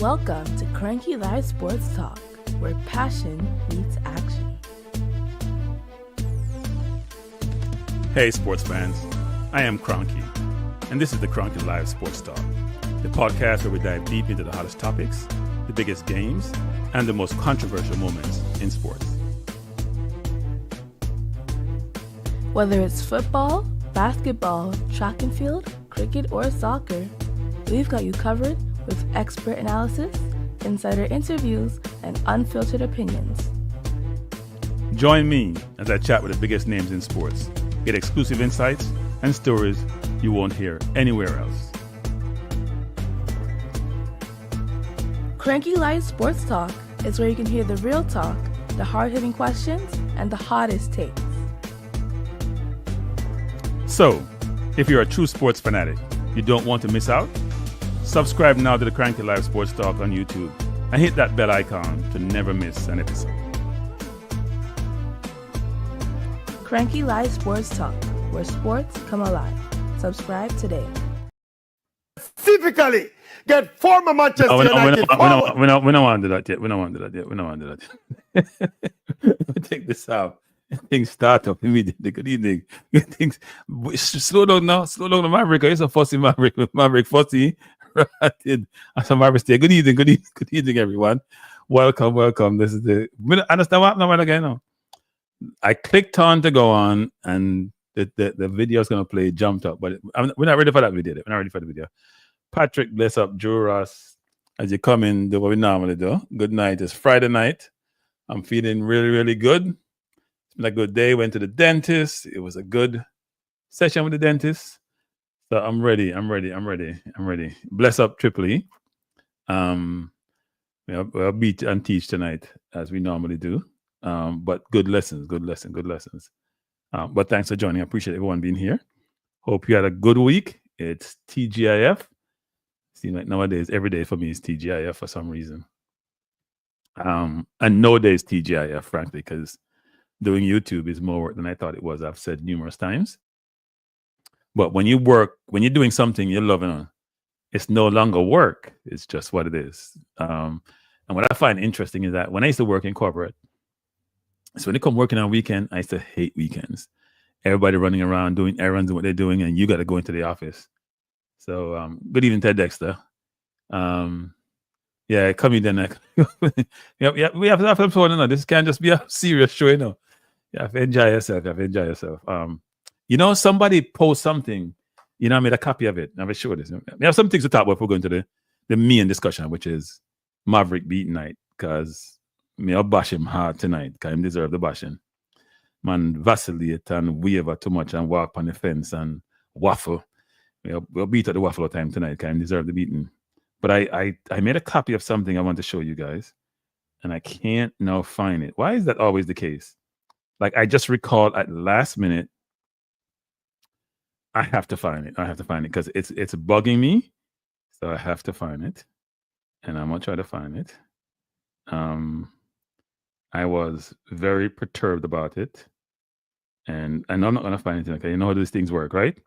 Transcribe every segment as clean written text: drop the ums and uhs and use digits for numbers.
Welcome to Cranky Live Sports Talk, where passion meets action. Hey sports fans, I am Cranky, and this is the Cranky Live Sports Talk, the podcast where we dive deep into the hottest topics, the biggest games, and the most controversial moments in sports. Whether it's football, basketball, track and field, cricket, or soccer, we've got you covered with expert analysis, insider interviews, and unfiltered opinions. Join me as I chat with the biggest names in sports, get exclusive insights and stories you won't hear anywhere else. Cranky Live Sports Talk is where you can hear the real talk, the hard-hitting questions, and the hottest takes. So, if you're a true sports fanatic, you don't want to miss out, subscribe now to the Cranky Live Sports Talk on YouTube and hit that bell icon to never miss an episode. Cranky Live Sports Talk, where sports come alive. Subscribe today. Specifically, get former Manchester United. We don't want to do that yet. We don't want to do that yet. Take this out. Things start up immediately. Good evening. Good things. Slow down now. Slow down, Maverick. It's a fussy Maverick. Maverick fussy. Right. Maverick stay. Good evening, everyone. Welcome. This is the. Understand what happened again now? I clicked on to go on, and the video is going to play. Jumped up, but we're not ready for that video. We're not ready for the video. Patrick, bless up, Drew Ross. As you come in, do what we normally do. Good night. It's Friday night. I'm feeling really, really good. It's been a good day. Went to the dentist. It was a good session with the dentist. So I'm ready. Bless up, Tripoli. We'll beat and teach tonight as we normally do. But good lessons. But thanks for joining. I appreciate everyone being here. Hope you had a good week. It's TGIF. Seems like nowadays every day for me is TGIF for some reason. And no day is TGIF, frankly, because doing YouTube is more work than I thought it was. I've said numerous times. But when you're doing something you're loving, it's no longer work. It's just what it is. And what I find interesting is that when I used to work in corporate, so when they come working on weekend, I used to hate weekends. Everybody running around doing errands and what they're doing, and you got to go into the office. So good evening, Ted Dexter. Yeah, come in then. Yeah, we have to have fun. This can't just be a serious show, you know. You have to enjoy yourself. Somebody post something, I made a copy of it. I'm going to show this. We have some things to talk about before we go into the main discussion, which is Maverick beat night, because I'll bash him hard tonight, because he deserve the bashing. Man, vacillate and waver too much and walk on the fence and waffle. We'll beat at the waffle time tonight, because he deserve the beating. But I made a copy of something I want to show you guys, and I can't now find it. Why is that always the case? Like, I just recalled at last minute. I have to find it because it's bugging me. So I have to find it, and I'm gonna try to find it. I was very perturbed about it, and I know I'm not gonna find it. Okay, you know how these things work, right?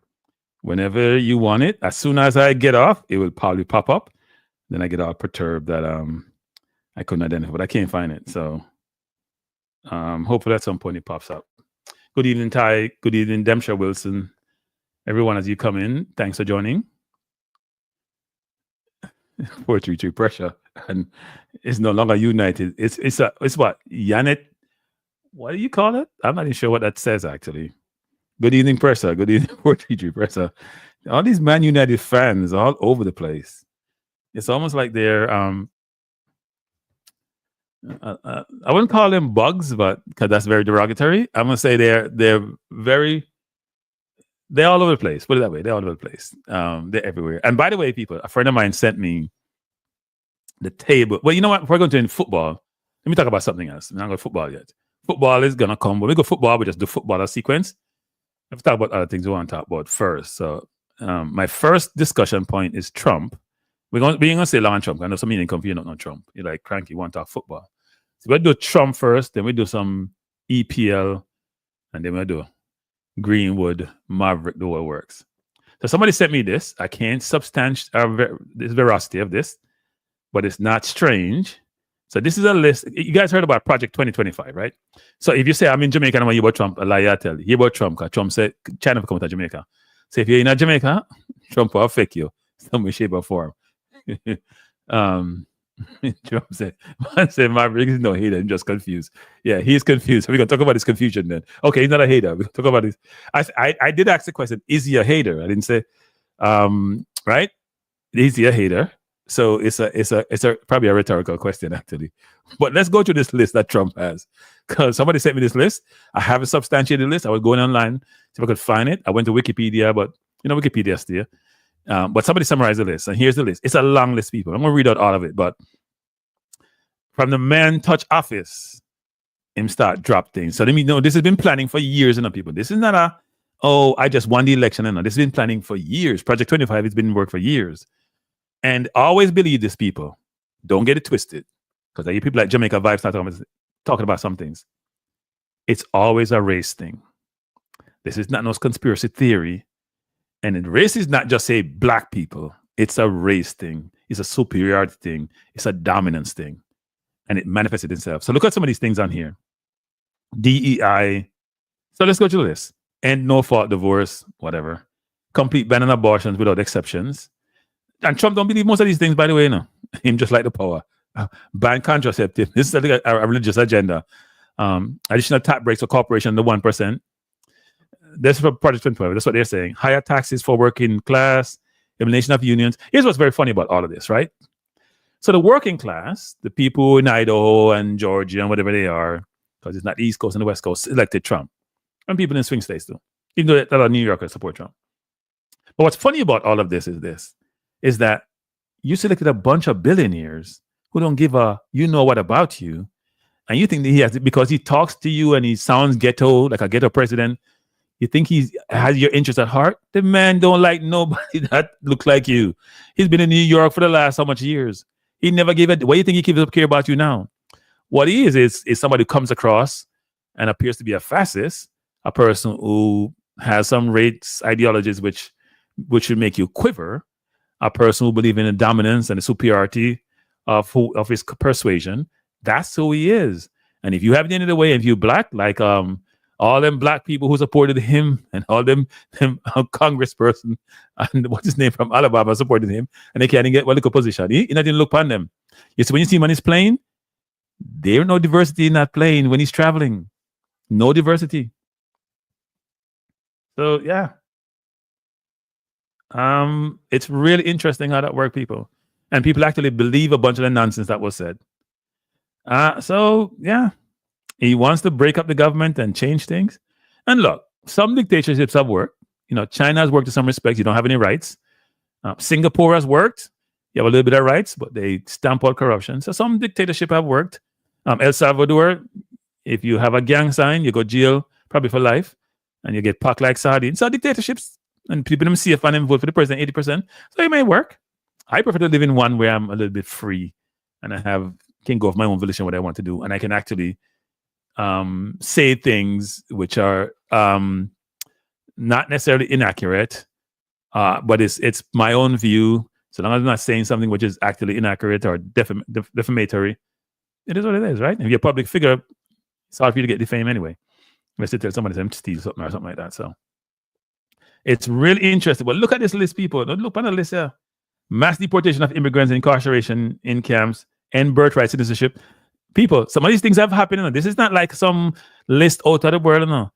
Whenever you want it, as soon as I get off, it will probably pop up. Then I get all perturbed that I couldn't identify, but I can't find it. So hopefully at some point it pops up. Good evening, Ty. Good evening, Dempsha Wilson. Everyone, as you come in, thanks for joining. 433 pressure, and it's no longer united. It's what Yanet. What do you call it? I'm not even sure what that says actually. Good evening, pressure. Good evening, 433 pressure. All these Man United fans all over the place. It's almost like they're I wouldn't call them bugs, but because that's very derogatory. I'm gonna say they're all over the place. Put it that way. They're all over the place. They're everywhere. And by the way, people, a friend of mine sent me the table. Well, you know what? If we're going to in football, let me talk about something else. I'm not going to football yet. Football is gonna come. When we go football, we just do football as sequence. Let's talk about other things we want to talk about first. So my first discussion point is Trump. We're going to say long on Trump. I know some of you didn't come here, not on Trump. You're like, Cranky, you want to talk football. So we'll do Trump first, then we do some EPL, and then we'll do Greenwood, Maverick, the way it works. So somebody sent me this. I can't substantiate this veracity of this, but it's not strange. So this is a list. You guys heard about Project 2025, right? So if you say, I'm in Jamaica and I want to hear about Trump, a lie I tell you. Hear about Trump, because Trump said China will come to Jamaica. So if you're in Jamaica, Trump will affect you some way, shape, or form. Trump said, Maverick is no hater, I'm just confused. Yeah, he's confused. So we're going to talk about his confusion then. Okay, he's not a hater. We're going to talk about this. I did ask the question, is he a hater? I didn't say, right? Is he a hater? So it's a probably a rhetorical question, actually. But let's go to this list that Trump has. Because somebody sent me this list. I have a substantiated list. I was going online, see if I could find it. I went to Wikipedia, but Wikipedia's there. But somebody summarized the list, and here's the list. It's a long list, people. I'm going to read out all of it. But from the man touch office, him start drop things. So let me know, this has been planning for years, people. This is not I just won the election. No, this has been planning for years. Project 25 has been in work for years. And always believe this, people. Don't get it twisted. Because I hear people like Jamaica Vibes talking about some things. It's always a race thing. This is not no conspiracy theory. And race is not just, say, black people. It's a race thing. It's a superiority thing. It's a dominance thing. And it manifested itself. So look at some of these things on here. DEI. So let's go to this. End no fault divorce, whatever. Complete ban on abortions without exceptions. And Trump don't believe most of these things, by the way, Him just like the power. Ban contraceptive. This is a religious agenda. Additional tax breaks for corporation, the 1%. That's for Project 25. That's what they're saying. Higher taxes for working class, elimination of unions. Here's what's very funny about all of this, right? So the working class, the people in Idaho and Georgia and whatever they are, because it's not the East Coast and the West Coast, elected Trump. And people in swing states too. Even though a lot of New Yorkers support Trump. But what's funny about all of this is that you selected a bunch of billionaires who don't give a what about you, and you think that he has, because he talks to you and he sounds ghetto, like a ghetto president, you think he has your interest at heart? The man don't like nobody that looks like you. He's been in New York for the last how much years? He never gave it. Why do you think he gives up care about you now? What he is somebody who comes across and appears to be a fascist, a person who has some race ideologies which should make you quiver, a person who believes in the dominance and the superiority of his persuasion. That's who he is. And if you have the end of the way, if you black, like all them black people who supported him and all them congressperson and what's his name from Alabama supported him, and they can't even get one little position. He didn't look upon them. You see, when you see him on his plane, there's no diversity in that plane when he's traveling. No diversity. So yeah. It's really interesting how that works, people. And people actually believe a bunch of the nonsense that was said. So yeah. He wants to break up the government and change things. And look, some dictatorships have worked. China has worked to some respect. You don't have any rights. Singapore has worked. You have a little bit of rights, but they stamp out corruption. So some dictatorship have worked. El Salvador, if you have a gang sign, you go jail probably for life, and you get packed like sardines. So dictatorships, and people them safe and them vote for the president 80%. So it may work. I prefer to live in one where I'm a little bit free, and I can go off my own volition what I want to do, and I can actually say things which are not necessarily inaccurate, but it's my own view. So long as I'm not saying something which is actually inaccurate or defamatory, it is what it is, right? If you're a public figure, it's hard for you to get defamed anyway. Unless you tell somebody to steal something or something like that. So it's really interesting. But look at this list, people. Look on the list here. Mass deportation of immigrants, incarceration in camps, and birthright citizenship. People, some of these things have happened. This is not like some list out of the world. No.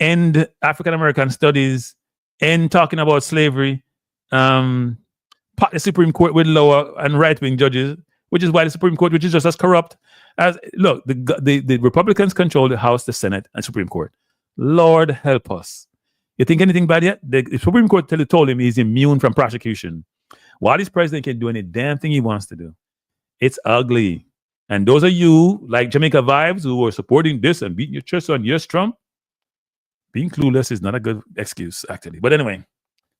End African-American studies, end talking about slavery, pot the Supreme Court with lower and right-wing judges, which is why the Supreme Court, which is just as corrupt as, look, the Republicans control the House, the Senate, and Supreme Court. Lord help us. You think anything bad yet? The Supreme Court told him he's immune from prosecution. While this president can do any damn thing he wants to do. It's ugly. And those of you, like Jamaica Vibes, who are supporting this and beating your chest on yes, Trump, being clueless is not a good excuse, actually. But anyway,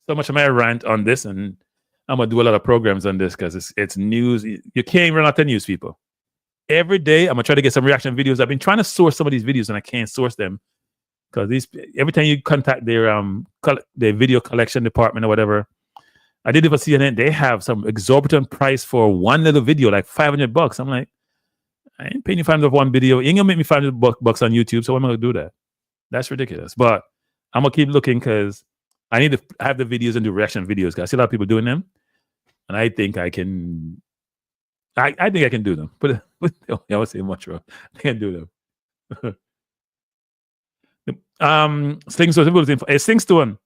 so much of my rant on this, and I'm going to do a lot of programs on this because it's news. You can't run out of news, people. Every day, I'm going to try to get some reaction videos. I've been trying to source some of these videos, and I can't source them because every time you contact their video collection department or whatever, I did it for CNN. They have some exorbitant price for one little video, like $500. I'm like, I ain't paying you $500 for one video. You ain't gonna make me $500 on YouTube. So why am I gonna do that? That's ridiculous. But I'm gonna keep looking because I need to have the videos and do reaction videos. Cause I see a lot of people doing them, and I think I can. I think I can do them. But I won't say much, bro. I can do them. Slingstone.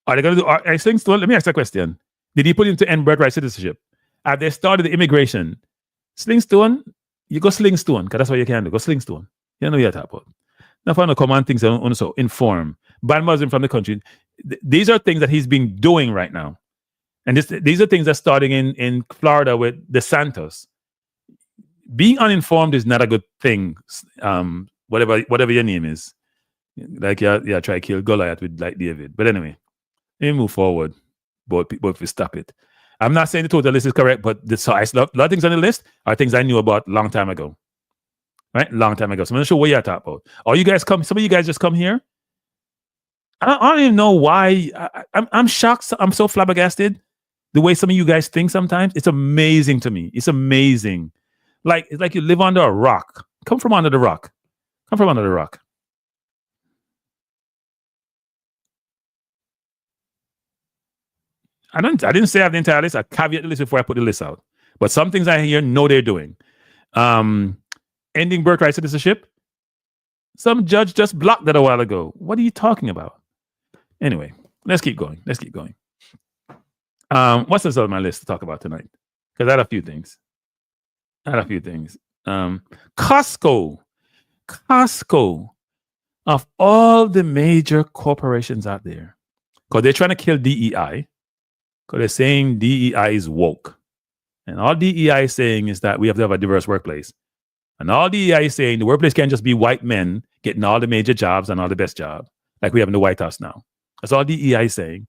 Are they going to do Slingstone? Let me ask that question. Did he put him to end birthright citizenship? Have they started the immigration? Slingstone, you go Slingstone, because that's what you can do. Go Slingstone. You know what you're talking about. Now, for no command things, also inform. Ban Muslim from the country. These are things that he's been doing right now. And these are things that starting in Florida with DeSantis. Being uninformed is not a good thing. Whatever your name is. Like, try to kill Goliath with like David. But anyway. Let me move forward, but if we stop it. I'm not saying the total list is correct, but a lot of things on the list are things I knew about long time ago. Right? Long time ago. So I'm not sure what you're talking about. All you guys some of you guys just come here. I don't even know why. I'm shocked. I'm so flabbergasted the way some of you guys think sometimes. It's amazing to me. It's amazing. It's like you live under a rock. Come from under the rock. Come from under the rock. I didn't say I have the entire list. I caveat the list before I put the list out. But some things I hear know they're doing. Ending birthright citizenship. Some judge just blocked that a while ago. What are you talking about? Anyway, let's keep going. What's else on my list to talk about tonight? Because I had a few things. Costco. Of all the major corporations out there, because they're trying to kill DEI. Because they're saying DEI is woke. And all DEI is saying is that we have to have a diverse workplace. And all DEI is saying the workplace can't just be white men getting all the major jobs and all the best jobs, like we have in the White House now. That's all DEI is saying.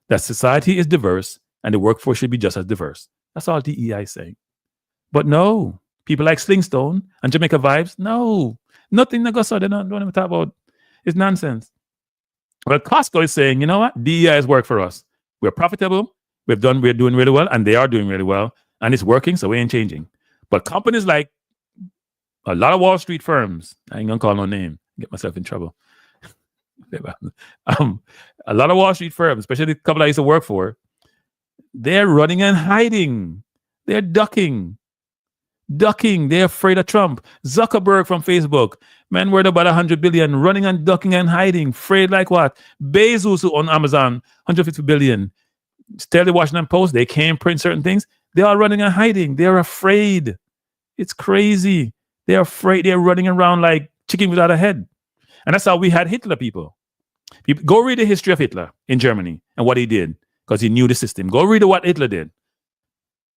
That society is diverse and the workforce should be just as diverse. That's all DEI is saying. But no, people like Slingstone and Jamaica Vibes, no. Nothing that goes on. They don't even talk about. It's nonsense. Well, Costco is saying, you know what? DEI has worked for us. We're profitable. We're doing really well, and they are doing really well, and it's working, so we ain't changing. But companies like a lot of Wall Street firms, I ain't gonna call no name, get myself in trouble. A lot of Wall Street firms, especially the couple I used to work for, they're running and hiding. They're ducking. They're afraid of Trump. Zuckerberg from Facebook, man, worth about 100 billion, running and ducking and hiding. Afraid like what? Bezos on Amazon, 150 billion. Tell the Washington Post, they can't print certain things. They're all running and hiding. They're afraid. It's crazy. They're afraid. They're running around like chicken without a head. And that's how we had Hitler, people. Go read the history of Hitler in Germany and what he did, because he knew the system. Go read what Hitler did.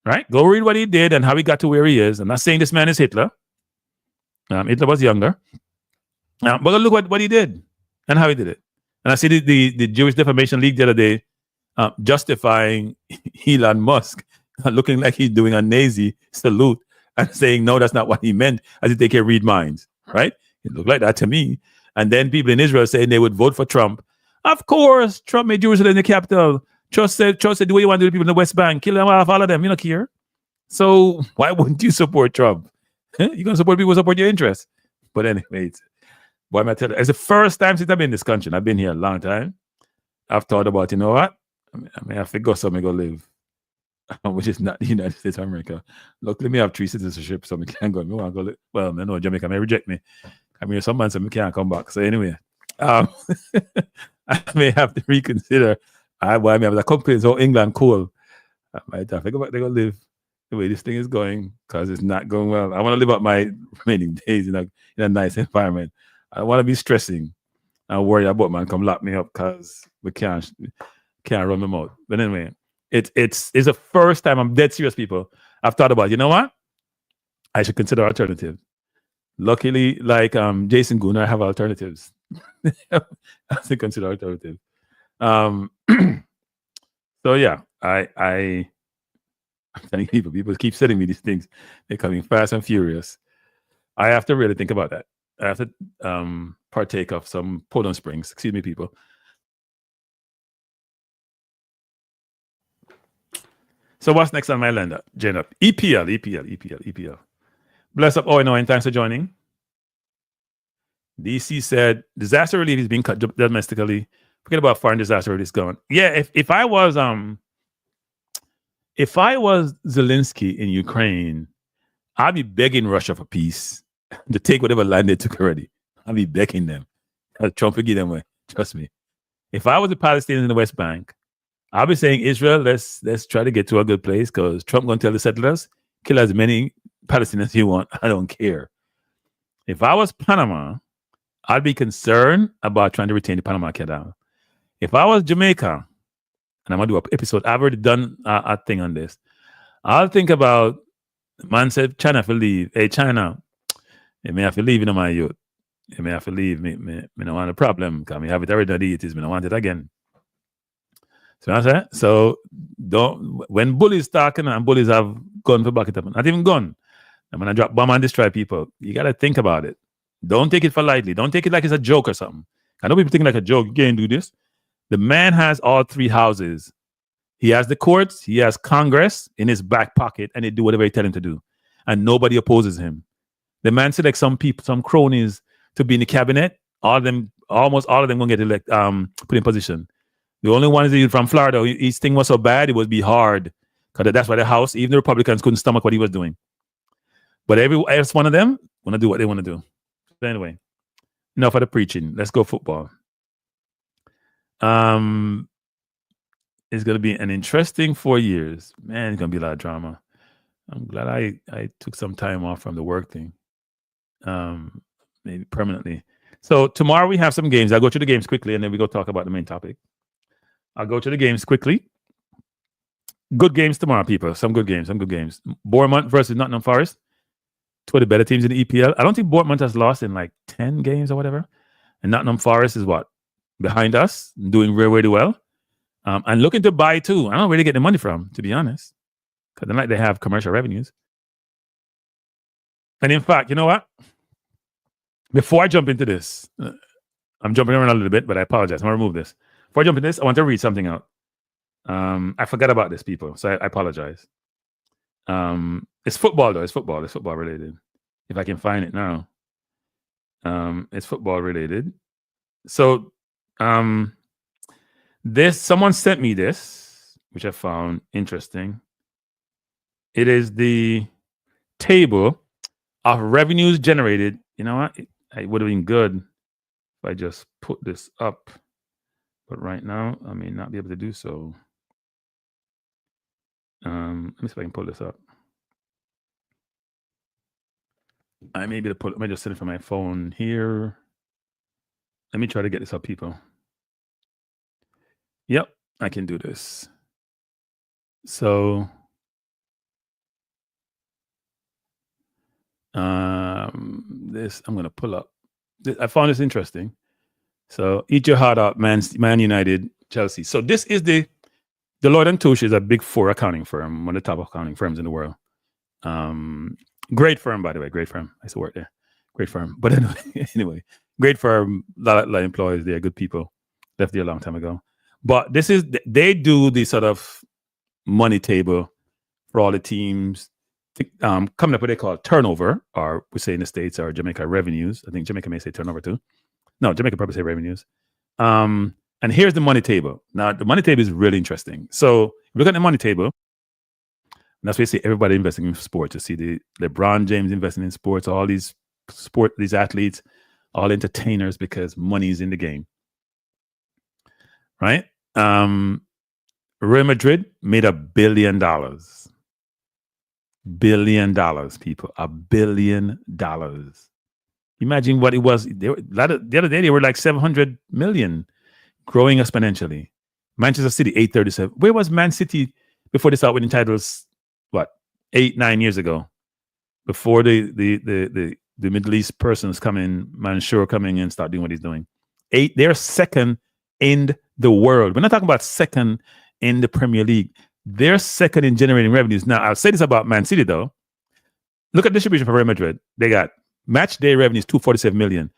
Right? Go read what he did and how he got to where he is. I'm not saying this man is Hitler. Hitler was younger. But look what he did and how he did it. And I see the Jewish Defamation League the other day justifying Elon Musk looking like he's doing a Nazi salute and saying, no, that's not what he meant, as if they can read minds, right? It looked like that to me. And then people in Israel saying they would vote for Trump. Of course, Trump made Jerusalem the capital. Trump said, do what you want to do to people in the West Bank. Kill them off, all of them. You don't care. So why wouldn't you support Trump? You're going to support people who support your interests. But anyway, boy, I'm telling you, it's the first time since I've been in this country. I've been here a long time. I've thought about, you know what? I mean, I figure somewhere go live, which is not the United States of America. Luckily, me have 3 citizenships, so I can't go. I want to go live. Well, I know Jamaica may reject me. I mean, some months I can't come back. So anyway, I may have to reconsider. I mean, I was a company, so England cool. I might have to go back to go live the way this thing is going, because it's not going well. I want to live out my remaining days in a nice environment. I don't want to be stressing and worried about man come lock me up because we can't run them out. But anyway, it's the first time, I'm dead serious, people. I've thought about, you know what? I should consider alternatives. Luckily, like Jason Gunnar, I have alternatives. I should consider alternatives. So yeah, I'm telling people keep sending me these things. They're coming fast and furious. I have to really think about that. I have to partake of some Poland Springs. Excuse me, people. So what's next on my agenda? Jenna? EPL. Bless up, oh, no, and thanks for joining. DC said disaster relief is being cut domestically. Forget about foreign disaster relief is gone. Yeah, if I was Zelensky in Ukraine, I'd be begging Russia for peace to take whatever land they took already. I'd be begging them. Trump will give them away. Trust me. If I was the Palestinians in the West Bank, I'll be saying, Israel, let's try to get to a good place because Trump going to tell the settlers, kill as many Palestinians as you want. I don't care. If I was Panama, I'd be concerned about trying to retain the Panama Canal. If I was Jamaica, and I'm going to do an episode, I've already done a thing on this. I'll think about, man said, China for leave. Hey, China, you may have to leave in my youth. You may have to leave. Me don't want a problem because me have it already. It is. Me don't want it again. So I said, so don't, when bullies talking and bullies have gun for back it up, not even gun. I'm gonna drop bomb and destroy people. You gotta think about it. Don't take it for lightly. Don't take it like it's a joke or something. I know people think like a joke. You can't do this. The man has all three houses. He has the courts, he has Congress in his back pocket, and they do whatever they tell him to do. And nobody opposes him. The man selects some people, some cronies to be in the cabinet. Almost all of them gonna get put in position. The only one is from Florida. His thing was so bad, it would be hard. Because that's why the House, even the Republicans couldn't stomach what he was doing. But every one of them want to do what they want to do. So anyway, enough of the preaching. Let's go football. It's going to be an interesting 4 years. Man, it's going to be a lot of drama. I'm glad I took some time off from the work thing. Maybe permanently. So tomorrow we have some games. I'll go through the games quickly and then we go talk about the main topic. I'll go to the games quickly. Good games tomorrow, people. Some good games. Bournemouth versus Nottingham Forest. Two of the better teams in the EPL. I don't think Bournemouth has lost in like 10 games or whatever. And Nottingham Forest is what? Behind us, doing really, really well. And looking to buy too. I don't know where they get the money from, to be honest. Because they have commercial revenues. And in fact, you know what? Before I jump into this, I'm jumping around a little bit, but I apologize. I'm going to remove this. Before I jump into this, I want to read something out. I forgot about this, people, so I apologize. It's football, though. It's football related. If I can find it now. It's football related. So, someone sent me this, which I found interesting. It is the table of revenues generated. You know what? It would have been good if I just put this up. But right now, I may not be able to do so. Let me see if I can pull this up. I may be able to pull it. Let me just send it from my phone here. Let me try to get this up, people. Yep, I can do this. So, this I'm going to pull up. I found this interesting. So, eat your heart out, Man United, Chelsea. So, this is the Deloitte & Touche is a big four accounting firm, one of the top accounting firms in the world. Great firm, by the way. Great firm. I used to work there. Great firm. But anyway, great firm. A lot of employees there, good people. Left there a long time ago. But they do the sort of money table for all the teams. Coming up with what they call turnover, or we say in the States, or Jamaica revenues. I think Jamaica may say turnover too. No, Jamaica probably say revenues. And here's the money table. Now, the money table is really interesting. So, look at the money table. That's where you see everybody investing in sports. You see the LeBron James investing in sports, all these athletes, all entertainers, because money is in the game. Right? Real Madrid made $1 billion. $1 billion, people. $1 billion. Imagine what it was. The other day, they were like 700 million, growing exponentially. Manchester City, 837. Where was Man City before they started winning titles? What, 8-9 years ago? Before the Middle East persons Mansour coming and start doing what he's doing. They're second in the world. We're not talking about second in the Premier League. They're second in generating revenues. Now, I'll say this about Man City, though. Look at distribution for Real Madrid. They got match day revenues, 247 million.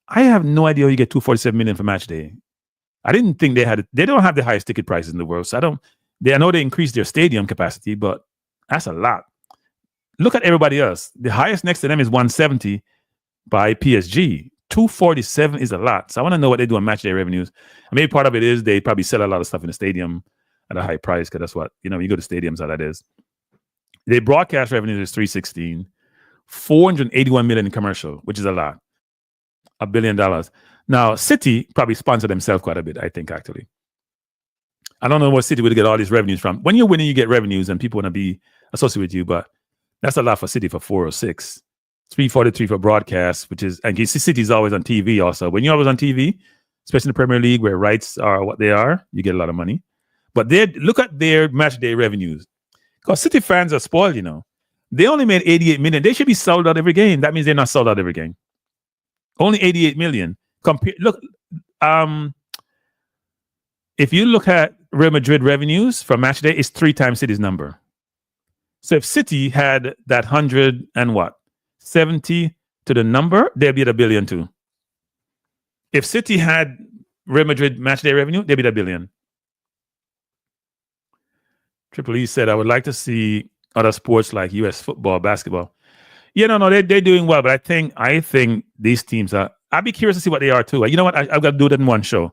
I have no idea how you get 247 million for match day. I didn't think they had it. They don't have the highest ticket prices in the world. So I know they increased their stadium capacity, but that's a lot. Look at everybody else. The highest next to them is 170 by PSG. 247 is a lot. So I want to know what they do on match day revenues. And maybe part of it is they probably sell a lot of stuff in the stadium at a high price, because that's what, you go to stadiums, how that is. They broadcast revenues is 316, 481 million in commercial, which is a lot. $1 billion. Now, City probably sponsor themselves quite a bit, I think, actually. I don't know what City would get all these revenues from. When you're winning, you get revenues and people want to be associated with you, but that's a lot for City for 406. 343 for broadcast, which is, and you see City's always on TV also. When you're always on TV, especially in the Premier League where rights are what they are, you get a lot of money. But look at their match day revenues. Because City fans are spoiled, They only made 88 million. They should be sold out every game. That means they're not sold out every game. Only 88 million. If you look at Real Madrid revenues for match day, it's 3 times City's number. So if City had that 170 to the number, they'd be at $1 billion too. If City had Real Madrid match day revenue, they'd be at $1 billion. Triple E said, I would like to see other sports like US football, basketball. No, they're doing well, but I think these teams are. I'd be curious to see what they are too. You know what? I've got to do that in one show.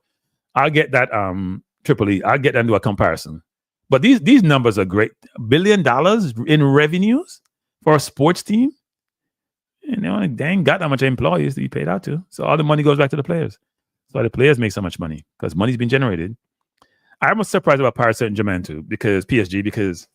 I'll get that Triple E. I'll get them to a comparison. But these numbers are great. $1 billion in revenues for a sports team. They ain't got that much employees to be paid out to. So all the money goes back to the players. So the players make so much money because money's been generated. I was surprised about Paris Saint-Germain too, because PSG, because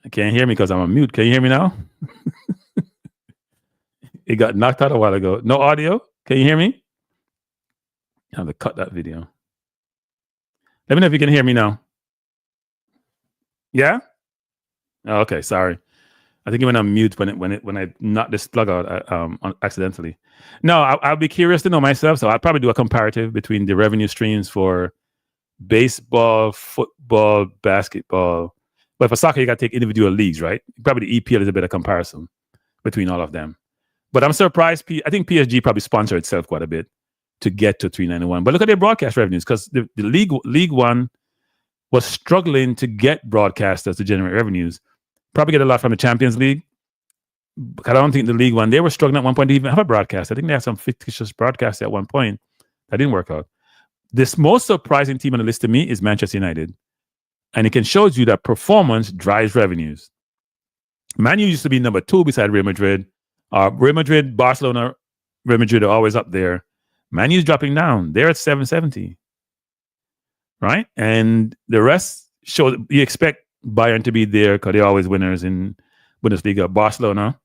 I can't hear me because I'm on mute. Can you hear me now? It got knocked out a while ago. No audio? Can you hear me? I have to cut that video. Let me know if you can hear me now. Yeah? Oh, okay, sorry. I think it went on mute when I knocked this plug out accidentally. No, I'll be curious to know myself, so I'll probably do a comparative between the revenue streams for baseball, football, basketball. But for soccer, you got to take individual leagues, right? Probably the EPL is a better comparison between all of them. But I'm surprised. I think PSG probably sponsor itself quite a bit to get to 391. But look at their broadcast revenues, because the League One was struggling to get broadcasters to generate revenues. Probably get a lot from the Champions League. But I don't think the League One, they were struggling at one point to even have a broadcast. I think they had some fictitious broadcast at one point. That didn't work out. This most surprising team on the list to me is Manchester United. And it can show you that performance drives revenues. Man U used to be number 2 beside Real Madrid. Real Madrid, Barcelona, Real Madrid are always up there. Man U's dropping down. They're at 770. Right? And the rest show you expect Bayern to be there because they're always winners in Bundesliga. Barcelona,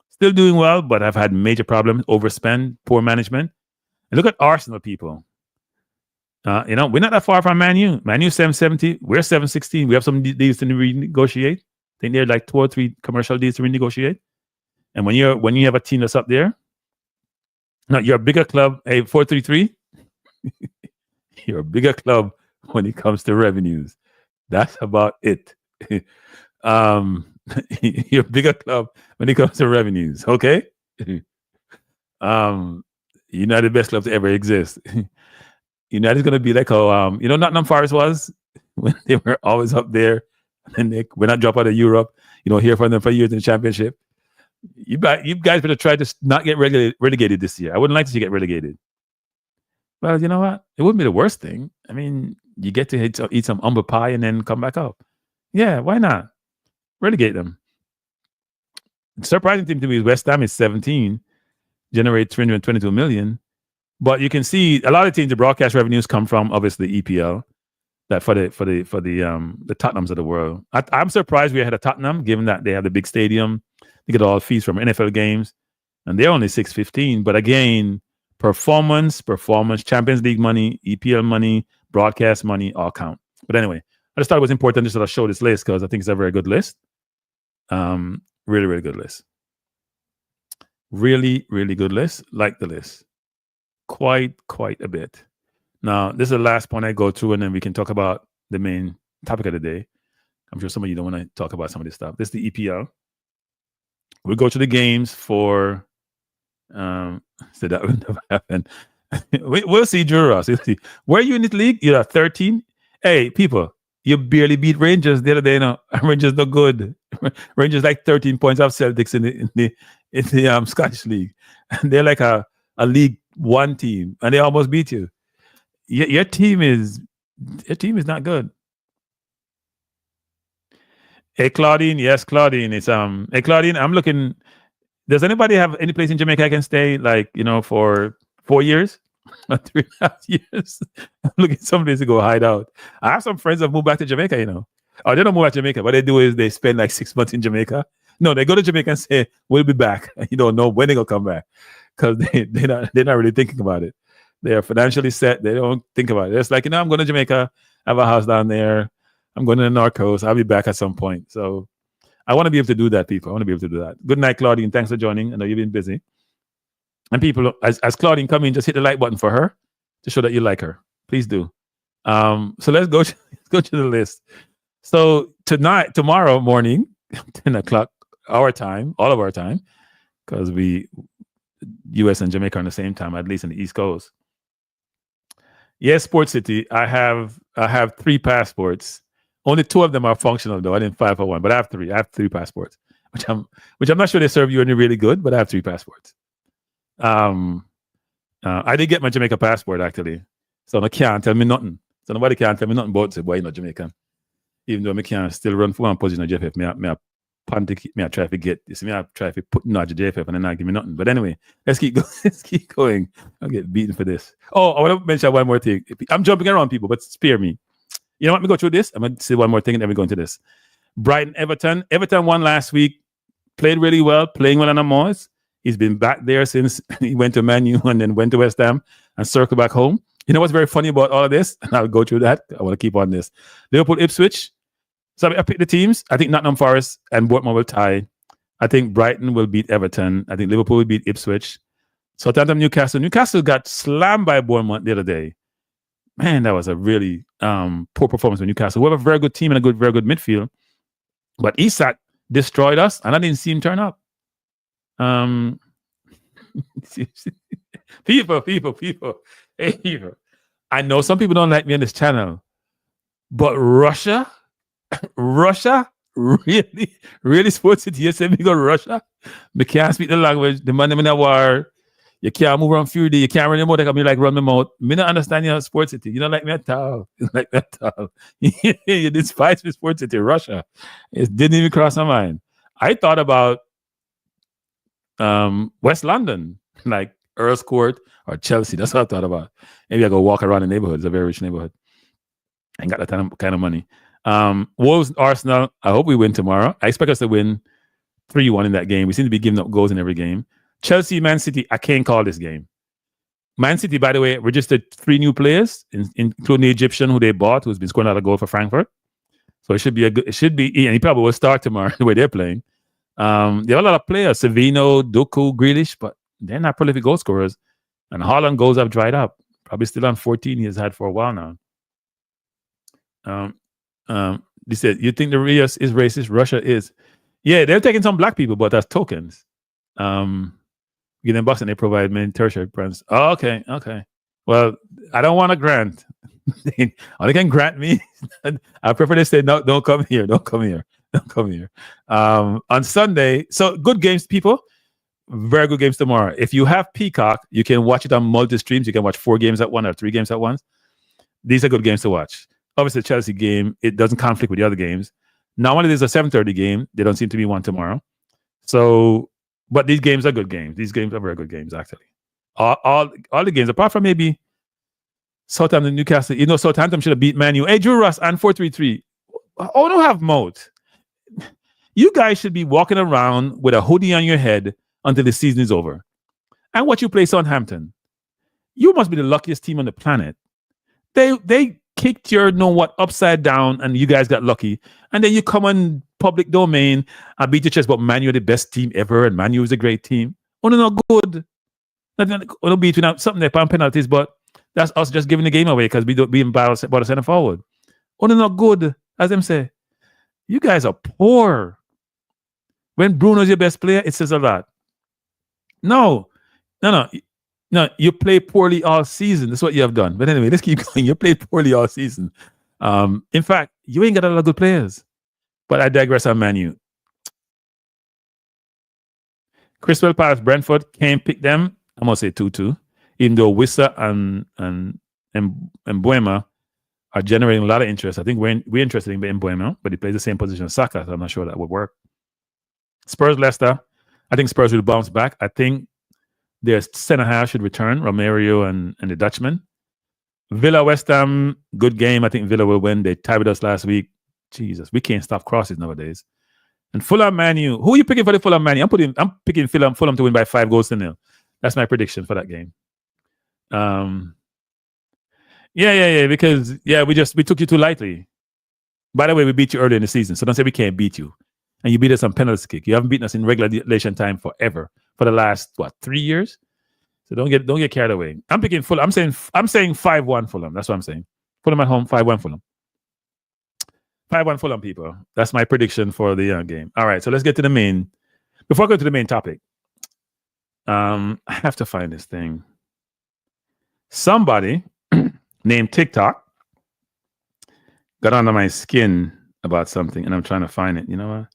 still doing well, but have had major problems, overspend, poor management. And look at Arsenal, people. We're not that far from Man U. Man U 770. We're 716. We have some deals to renegotiate. I think they're like 2 or 3 commercial deals to renegotiate. And when you have a team that's up there, now you're a bigger club. Hey, 433. You're a bigger club when it comes to revenues. That's about it. You're a bigger club when it comes to revenues. Okay. You're not the best club to ever exist. United's going to be like how, Nottingham Forest was when they were always up there and they were not drop out of Europe, hear from them for years in the championship. You guys better try to not get relegated this year. I wouldn't like to see you get relegated. Well, you know what? It wouldn't be the worst thing. I mean, you get to eat some humble pie and then come back up. Yeah, why not? Relegate them. Surprising thing to me is West Ham is 17, generate 322 million. But you can see a lot of teams, the broadcast revenues come from obviously EPL. That for the Tottenhams of the world. I'm surprised we're ahead of Tottenham, given that they have the big stadium. They get all fees from NFL games, and they're only 615. But again, performance, Champions League money, EPL money, broadcast money, all count. But anyway, I just thought it was important to sort of show this list because I think it's a very good list. Really, really good list. Really, really good list. Like the list. Quite a bit. Now, this is the last point I go through, and then we can talk about the main topic of the day. I'm sure some of you don't want to talk about some of this stuff. This is the EPL. We'll go to the games for... so that would never happen. We'll see, Drew Ross. We'll see. Where are you in this league? You're at 13? Hey, people, you barely beat Rangers the other day. No, Rangers not good. Rangers like 13 points off Celtics in the Scottish League. And they're like a League One team, and they almost beat you. Your team is not good. Hey Claudine, yes, Claudine. It's hey Claudine, I'm looking. Does anybody have any place in Jamaica I can stay, like, for 4 years? 3.5 years? I'm looking someplace to go hide out. I have some friends that moved back to Jamaica, Oh, they don't move back to Jamaica. What they do is they spend like 6 months in Jamaica. No, they go to Jamaica and say, we'll be back. You don't know when they're gonna come back. Because they're not really thinking about it. They are financially set. They don't think about it. It's like, I'm going to Jamaica. I have a house down there. I'm going to the North Coast. I'll be back at some point. So I want to be able to do that, people. I want to be able to do that. Good night, Claudine. Thanks for joining. I know you've been busy. And people, as Claudine come in, just hit the like button for her to show that you like her. Please do. So let's go to the list. So tomorrow morning, 10 o'clock, our time, all of our time, because US and Jamaica are on the same time, at least in the East Coast. Yes, Sports City. I have 3 passports. Only 2 of them are functional though. I didn't file for one, but I have 3. I have 3 passports, which I'm not sure they serve you any really good, but I have 3 passports. I did get my Jamaica passport actually, so I can't tell me nothing. So nobody can tell me nothing about it. Why not Jamaican? Even though I can still run for one position at JFF, I try to get this. I try to put Nudge JFF and then not give me nothing. But anyway, let's keep going. Let's keep going. I'll get beaten for this. Oh, I want to mention one more thing. I'm jumping around, people, but spare me. You know what? Let me go through this. I'm going to say one more thing and then we go into this. Brighton, Everton. Everton won last week. Played really well. Playing well on Moors. He's been back there since he went to Man U and then went to West Ham and circled back home. You know what's very funny about all of this? And I'll go through that. I want to keep on this. Liverpool, Ipswich. So I picked the teams. I think Nottingham Forest and Bournemouth will tie. I think Brighton will beat Everton. I think Liverpool will beat Ipswich. Southampton, Newcastle. Newcastle got slammed by Bournemouth the other day. Man, that was a really poor performance for Newcastle. We have a very good team and a very good midfield. But Isak destroyed us, and I didn't see him turn up. People. Hey, people. I know some people don't like me on this channel, but Russia, really Sports City. You say me go to Russia? Me can't speak the language. The man in a war. You can't move around Fury. You can't run your mouth. Like me like run my mouth. Me not understand your Sports City. You don't like me at all. You like me at all. You despise me Sports City. Russia. It didn't even cross my mind. I thought about West London, like Earl's Court or Chelsea. That's what I thought about. Maybe I go walk around the neighborhood. It's a very rich neighborhood. I got that kind of money. Wolves, Arsenal. I hope we win tomorrow. I expect us to win 3-1 in that game. We seem to be giving up goals in every game. Chelsea, Man City. I can't call this game. Man City, by the way, registered 3 new players, including the Egyptian who they bought, who's been scoring a lot of goals for Frankfurt. So it should be and he probably will start tomorrow the way they're playing. There are a lot of players, Savino, Doku, Grealish, but they're not prolific goal scorers. And Haaland goals have dried up. Probably still on 14 he's had for a while now. They said, you think the US is racist? Russia is. Yeah, they're taking some black people, but that's tokens. Give them bucks and they provide many tertiary brands. Oh, okay. Well, I don't want a grant. All they can grant me. I prefer they say, no, don't come here. On Sunday, so good games, people. Very good games tomorrow. If you have Peacock, you can watch it on multi-streams. You can watch 4 games at once or 3 games at once. these are good games to watch. Obviously, the Chelsea game, it doesn't conflict with the other games. Normally, there's a 7:30 game. There don't seem to be one tomorrow. So, but these games are good games. These games are very good games, actually. All the games, apart from maybe Southampton, Newcastle. You know, Southampton should have beat Man U. Hey, Drew Ross and 433. Oh, don't have mouth. You guys should be walking around with a hoodie on your head until the season is over. And what you play Southampton. You must be the luckiest team on the planet. They kicked your upside down and you guys got lucky. And then you come on public domain and beat your chest, but Man U are the best team ever and Man U is a great team. Oh, no, not good. Not beat without something there on penalties, but that's us just giving the game away because we don't be embarrassed about the center forward. Oh, no, not good. As them say, you guys are poor. When Bruno's your best player, it says a lot. No, you play poorly all season. That's what you have done. But anyway, let's keep going. You played poorly all season. In fact, you ain't got a lot of good players. But I digress on Man U. Crystal Palace, Brentford can't pick them. I'm going to say 2-2. Even though Wissa and Mbuema are generating a lot of interest. I think we're interested in Mbuema, but he plays the same position as Saka, so I'm not sure that would work. Spurs, Leicester. I think Spurs will bounce back. I think their centre-half should return, Romero and the Dutchman. Villa, West Ham, good game. I think Villa will win. They tied with us last week. Jesus, we can't stop crosses nowadays. And Fulham, Man U. Who are you picking for the Fulham, Man U? I'm picking Fulham to win by 5-0. That's my prediction for that game. Yeah, because we took you too lightly. By the way, we beat you early in the season, so don't say we can't beat you. And you beat us on penalty kick. You haven't beaten us in regulation time forever. For the last 3 years? So don't get carried away. I'm picking Fulham. I'm saying 5-1 Fulham. That's what I'm saying. Fulham at home, 5-1 Fulham. 5-1 Fulham, people. That's my prediction for the game. All right, so let's get to the main. Before I go to the main topic, I have to find this thing. Somebody named TikTok got under my skin about something, and I'm trying to find it. You know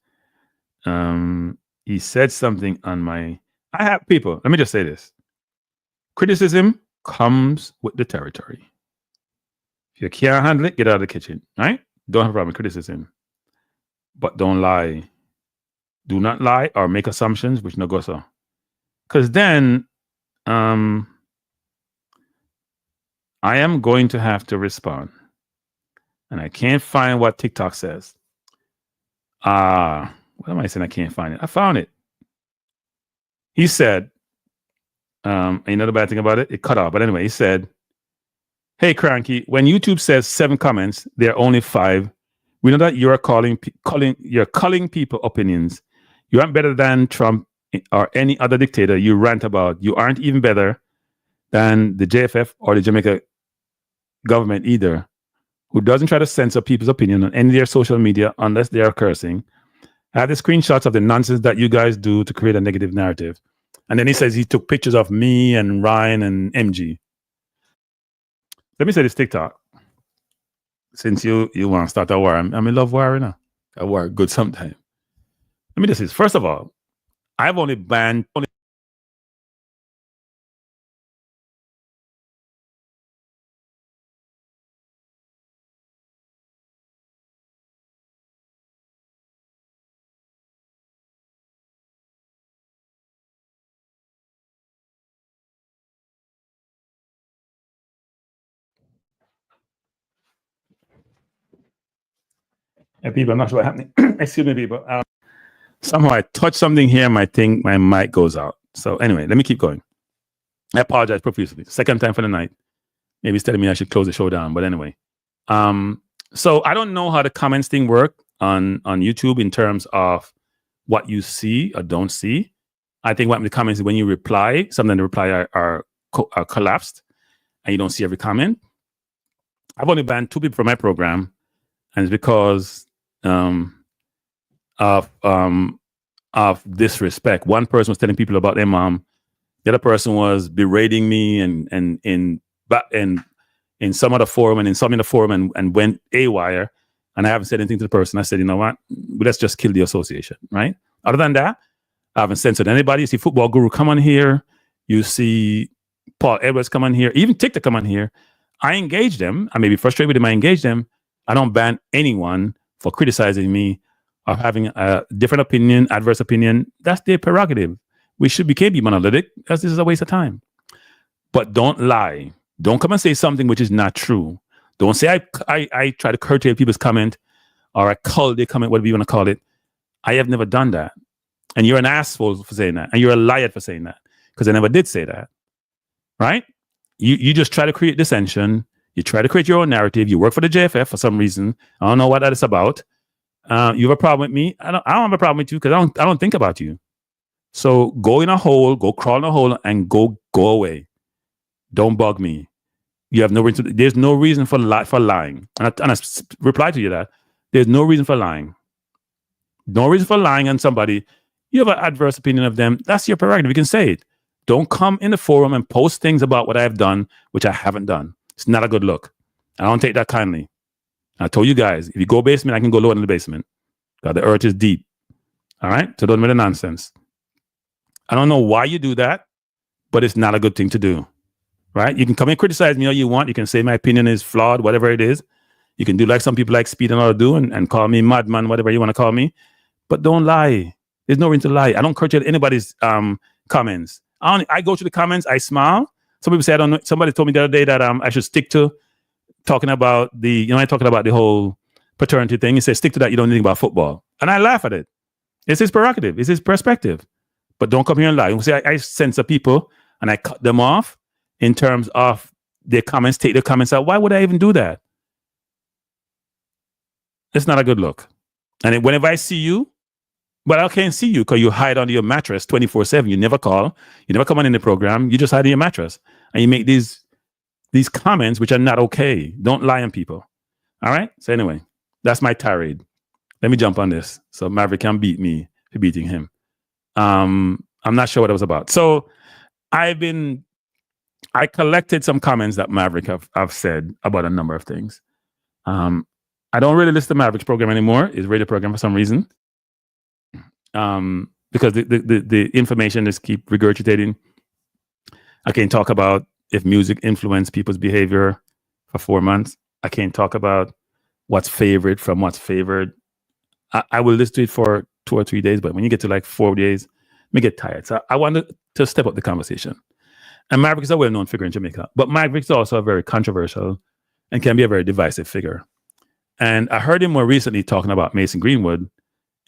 what? He said something on my... I have people. Let me just say this. Criticism comes with the territory. If you can't handle it, get out of the kitchen. Right? Don't have a problem with criticism. But don't lie. Do not lie or make assumptions which no go so. Because then I am going to have to respond. And I can't find what TikTok says. What am I saying? I can't find it. I found it. He said, and you know the bad thing about it? It cut off. But anyway, he said, hey, Cranky, when YouTube says 7 comments, there are only 5. We know that you're calling people opinions. You aren't better than Trump or any other dictator you rant about. You aren't even better than the JFF or the Jamaica government either, who doesn't try to censor people's opinion on any of their social media unless they are cursing. I have the screenshots of the nonsense that you guys do to create a negative narrative. And then he says he took pictures of me and Ryan and MG. Let me say this TikTok. Since you want to start a war, I'm in love war now. A war good sometime. Let me just say this. First of all, I've only banned... Hey, people, I'm not sure what happening. Excuse me, people. Somehow I touched something here. My mic goes out. So anyway, let me keep going. I apologize profusely. Second time for the night. Maybe it's telling me I should close the show down. But anyway, so I don't know how the comments thing work on YouTube in terms of what you see or don't see. I think what in the comments is when you reply, some of the reply are collapsed, and you don't see every comment. I've only banned 2 people from my program, and it's because of disrespect. One person was telling people about their mom. The other person was berating me and in some other forum and in some other forum and went AWire. And I haven't said anything to the person. I said, you know what? Let's just kill the association, right? Other than that, I haven't censored anybody. You see Football Guru come on here. You see Paul Edwards come on here. Even TikTok come on here. I engage them. I may be frustrated with them. I engage them. I don't ban anyone for criticizing me or having a different opinion, adverse opinion. That's their prerogative. We can't be monolithic, because this is a waste of time. But don't lie. Don't come and say something which is not true. Don't say I try to curtail people's comment or I cull their comment, whatever you want to call it. I have never done that. And you're an asshole for saying that. And you're a liar for saying that. Because I never did say that. Right? You just try to create dissension. You try to create your own narrative. You work for the JFF for some reason. I don't know what that is about. You have a problem with me. I don't have a problem with you because I don't think about you. So go in a hole, go crawl in a hole, and go away. Don't bug me. You have no reason. There's no reason for lying. And I reply to you that there's no reason for lying. No reason for lying on somebody. You have an adverse opinion of them. That's your prerogative. You can say it. Don't come in the forum and post things about what I have done, which I haven't done. It's not a good look. I don't take that kindly. I told you guys, if you go basement, I can go lower in the basement. God, the earth is deep. All right? So don't make the nonsense. I don't know why you do that, but it's not a good thing to do. Right? You can come and criticize me all you want. You can say my opinion is flawed, whatever it is. You can do like some people like Speed and all do and call me madman, whatever you want to call me. But don't lie. There's no reason to lie. I don't curtail anybody's comments. I go to the comments, I smile. Some people say I don't know. Somebody told me the other day that I should stick to talking about I talking about the whole paternity thing. He says stick to that. You don't know anything about football. And I laugh at it. It's his prerogative. It's his perspective. But don't come here and lie. You say I censor people and I cut them off in terms of their comments, take their comments out. Why would I even do that? It's not a good look. And whenever I see you, but I can't see you because you hide under your mattress 24/7. You never call. You never come on in the program. You just hide in your mattress. And you make these comments which are not okay. Don't lie on people. All right? So anyway, that's my tirade. Let me jump on this. So Maverick can beat me for beating him. I'm not sure what it was about. So I collected some comments that Maverick have said about a number of things. I don't really listen to Maverick's program anymore. It's radio program for some reason. Because the information just keep regurgitating. I can't talk about if music influenced people's behavior for 4 months. I can't talk about what's favorite from what's favored. I will listen to it for 2 or 3 days, but when you get to like 4 days, me get tired. So I wanted to step up the conversation. And Maverick is a well-known figure in Jamaica, but Maverick is also a very controversial and can be a very divisive figure. And I heard him more recently talking about Mason Greenwood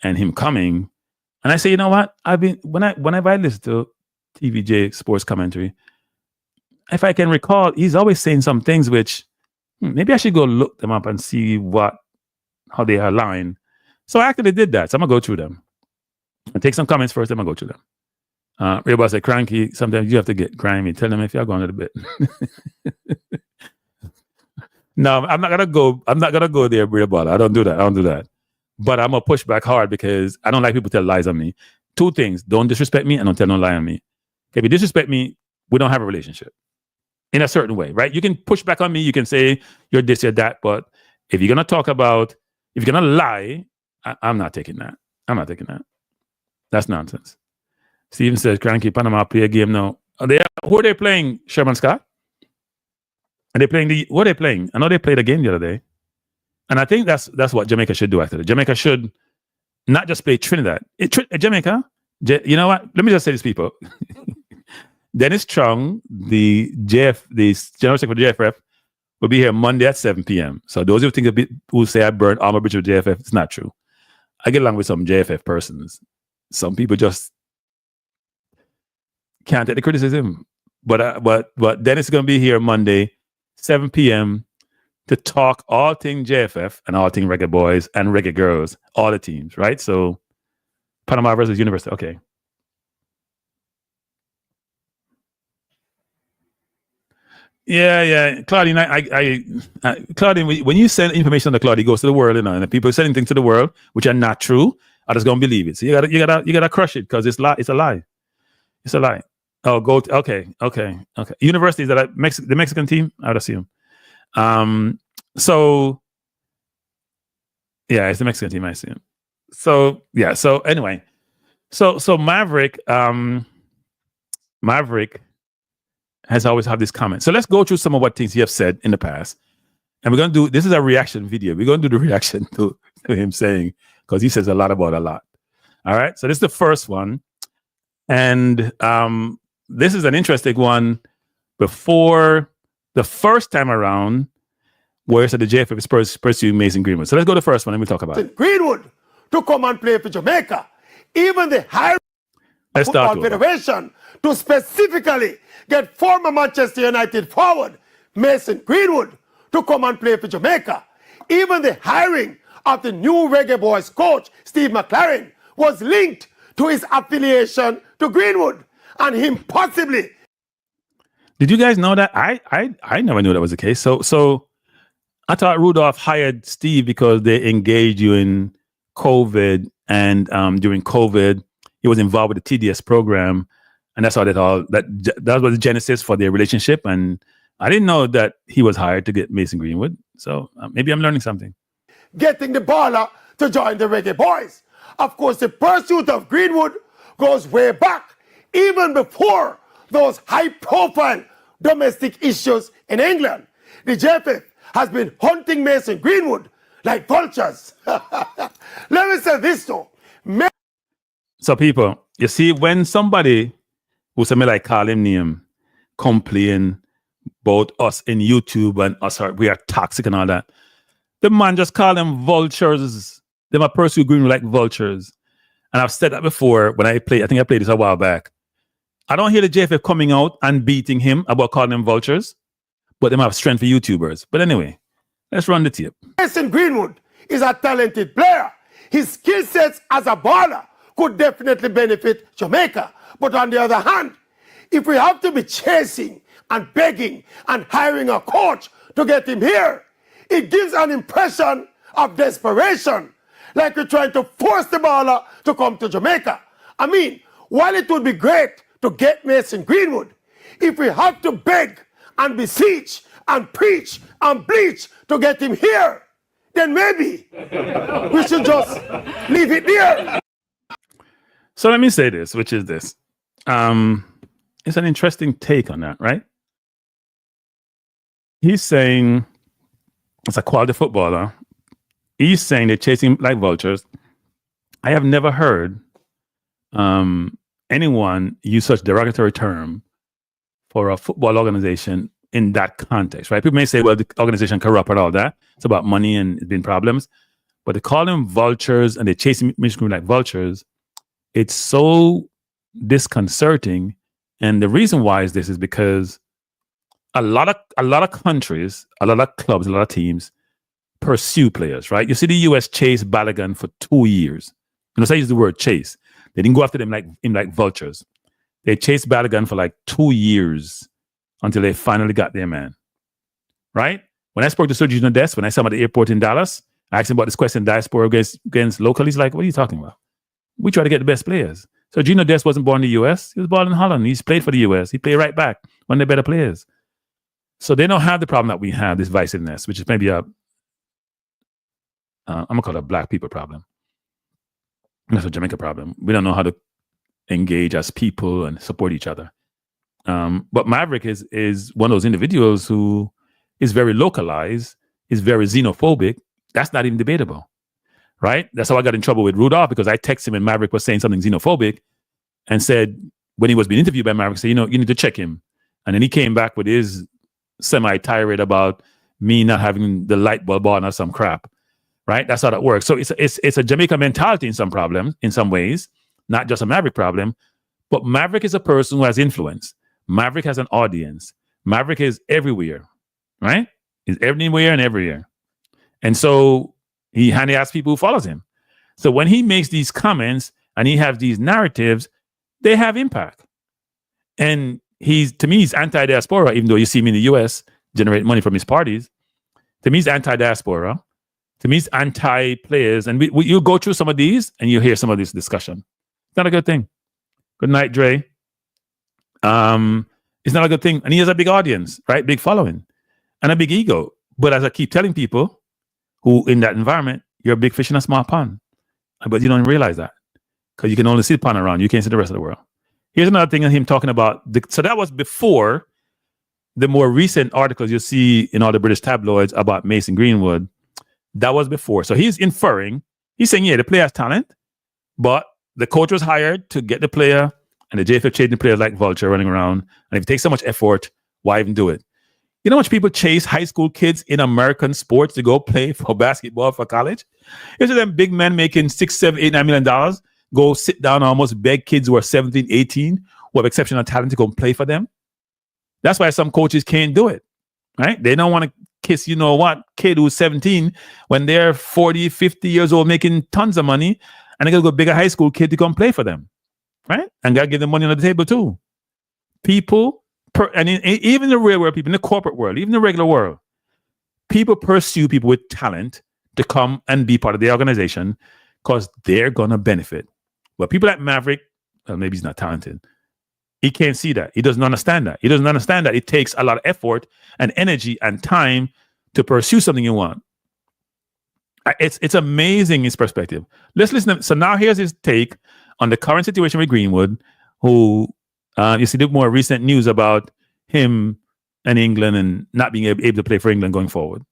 and him coming. And I say, you know what? Whenever I listen to TVJ sports commentary, if I can recall, he's always saying some things which maybe I should go look them up and see how they align. So I actually did that. So I'm gonna go through them. I'll take some comments first, then I'm gonna go through them. Everybody say, Cranky, sometimes you have to get grimy. Tell them if you're going a little bit. No, I'm not gonna go there, Real Baller. I don't do that. But I'm gonna push back hard because I don't like people tell lies on me. 2 things: don't disrespect me and don't tell no lie on me. Okay, if you disrespect me, we don't have a relationship in a certain way, right? You can push back on me, you can say you're this, you're that, but if you're gonna lie, I'm not taking that. That's nonsense. Steven says, Cranky, Panama play a game now. Who are they playing, Sherman Scott? Are they playing what are they playing? I know they played a game the other day. And I think that's what Jamaica should do actually. Jamaica should not just play Trinidad. Jamaica, you know what? Let me just say this, people. Dennis Chung, the General Secretary of JFF, will be here Monday at 7 p.m. So those who say I burned all my bridges with JFF, it's not true. I get along with some JFF persons. Some people just can't take the criticism. But Dennis is going to be here Monday, 7 p.m. to talk all things JFF and all things Reggae Boyz and Reggae Girls, all the teams, right? So Panama versus University. Okay. Yeah. Claudine, Claudine, when you send information to Claudine, it goes to the world, and people sending things to the world which are not true, are just gonna believe it. So you gotta crush it because it's a lie. It's a lie. Oh, okay. Universities that the Mexican team, I would assume. So yeah, it's the Mexican team, I assume. So yeah, so anyway. So Maverick has always had this comment. So let's go through some of what things he have said in the past. And we're going to do, this is a reaction video. We're going to do the reaction to him saying, because he says a lot about a lot. All right. So this is the first one. And this is an interesting one before the first time around where it said the JFF is pursuing Mason Greenwood. So let's go to the first one and we'll talk about it. Greenwood to come and play for Jamaica. Even the high Football Federation to specifically get former Manchester United forward Mason Greenwood to come and play for Jamaica. Even the hiring of the new Reggae Boyz coach, Steve McLaren, was linked to his affiliation to Greenwood and him possibly. Did you guys know that? I never knew that was the case. So I thought Rudolph hired Steve because they engaged you in COVID, and during COVID, he was involved with the TDS program, and that's how that was the genesis for their relationship. And I didn't know that he was hired to get Mason Greenwood. So maybe I'm learning something. Getting the baller to join the Reggae Boyz. Of course, the pursuit of Greenwood goes way back, even before those high-profile domestic issues in England. The JFF has been hunting Mason Greenwood like vultures. Let me say this though. So people, you see, when somebody who somebody like call him name complain about us in YouTube and us, we are toxic and all that, the man just call them vultures. They might pursue Greenwood like vultures. And I've said that before when I think I played this a while back. I don't hear the JFF coming out and beating him about calling them vultures, but they might have strength for YouTubers. But anyway, let's run the tape. Mason Greenwood is a talented player. His skill sets as a baller could definitely benefit Jamaica. But on the other hand, if we have to be chasing and begging and hiring a coach to get him here, it gives an impression of desperation, like we're trying to force the baller to come to Jamaica. I mean, while it would be great to get Mason Greenwood, if we have to beg and beseech and preach and bleach to get him here, then maybe we should just leave it there. So let me say this, which is this. It's an interesting take on that, right? He's saying it's a quality footballer. He's saying they're chasing him like vultures. I have never heard anyone use such derogatory term for a football organization in that context, right? People may say, well, the organization corrupt and all that. It's about money and it's been problems. But they call them vultures and they're chasing Michigan like vultures. It's so disconcerting. And the reason why is this is because a lot of countries, a lot of clubs, a lot of teams pursue players, right? You see the US chase Balogun for 2 years. You know, say I use the word chase. They didn't go after them like vultures. They chased Balogun for like 2 years until they finally got their man, right? When I spoke to Sergio Dest, when I saw him at the airport in Dallas, I asked him about this question, Diaspora against local. He's like, what are you talking about? We try to get the best players. So Gino Dest wasn't born in the US. He was born in Holland. He's played for the US. He played right back, one of the better players. So they don't have the problem that we have, this divisiveness, which is maybe I'm going to call it a black people problem. That's a Jamaica problem. We don't know how to engage as people and support each other. But Maverick is one of those individuals who is very localized, is very xenophobic. That's not even debatable, right? That's how I got in trouble with Rudolph, because I texted him and Maverick was saying something xenophobic and said, when he was being interviewed by Maverick, said, you need to check him. And then he came back with his semi-tirade about me not having the light bulb on or some crap, right? That's how that works. So it's a Jamaica mentality in some ways, not just a Maverick problem. But Maverick is a person who has influence. Maverick has an audience. Maverick is everywhere, right? He's everywhere and everywhere. And so he has people who follows him. So when he makes these comments and he has these narratives, they have impact. And to me, he's anti-diaspora, even though you see him in the US generate money from his parties. To me, he's anti-diaspora. To me, he's anti-players. And you'll go through some of these and you'll hear some of this discussion. It's not a good thing. Good night, Dre. It's not a good thing. And he has a big audience, right? Big following and a big ego. But as I keep telling people who in that environment, you're a big fish in a small pond. But you don't realize that because you can only see the pond around. You can't see the rest of the world. Here's another thing of him talking about. So that was before the more recent articles you see in all the British tabloids about Mason Greenwood, that was before. So he's inferring, he's saying, yeah, the player has talent, but the coach was hired to get the player, and the JFF chasing the players like vulture running around. And if it takes so much effort, why even do it? You know how much people chase high school kids in American sports to go play for basketball for college? Here's them big men making $6, $7, $8, $9 million go sit down and almost beg kids who are 17, 18 who have exceptional talent to go and play for them. That's why some coaches can't do it, right? They don't want to kiss, you know what, kid who's 17 when they're 40, 50 years old making tons of money, and they got to go bigger high school kid to come play for them, right? And got to give them money on the table too. People, even in the real world, people in the corporate world, even the regular world, people pursue people with talent to come and be part of the organization because they're going to benefit. But people like Maverick, well, maybe he's not talented. He can't see that. He doesn't understand that. He doesn't understand that it takes a lot of effort and energy and time to pursue something you want. It's amazing his perspective. Let's listen. So now here's his take on the current situation with Greenwood, who you see the more recent news about him and England and not being able to play for England going forward.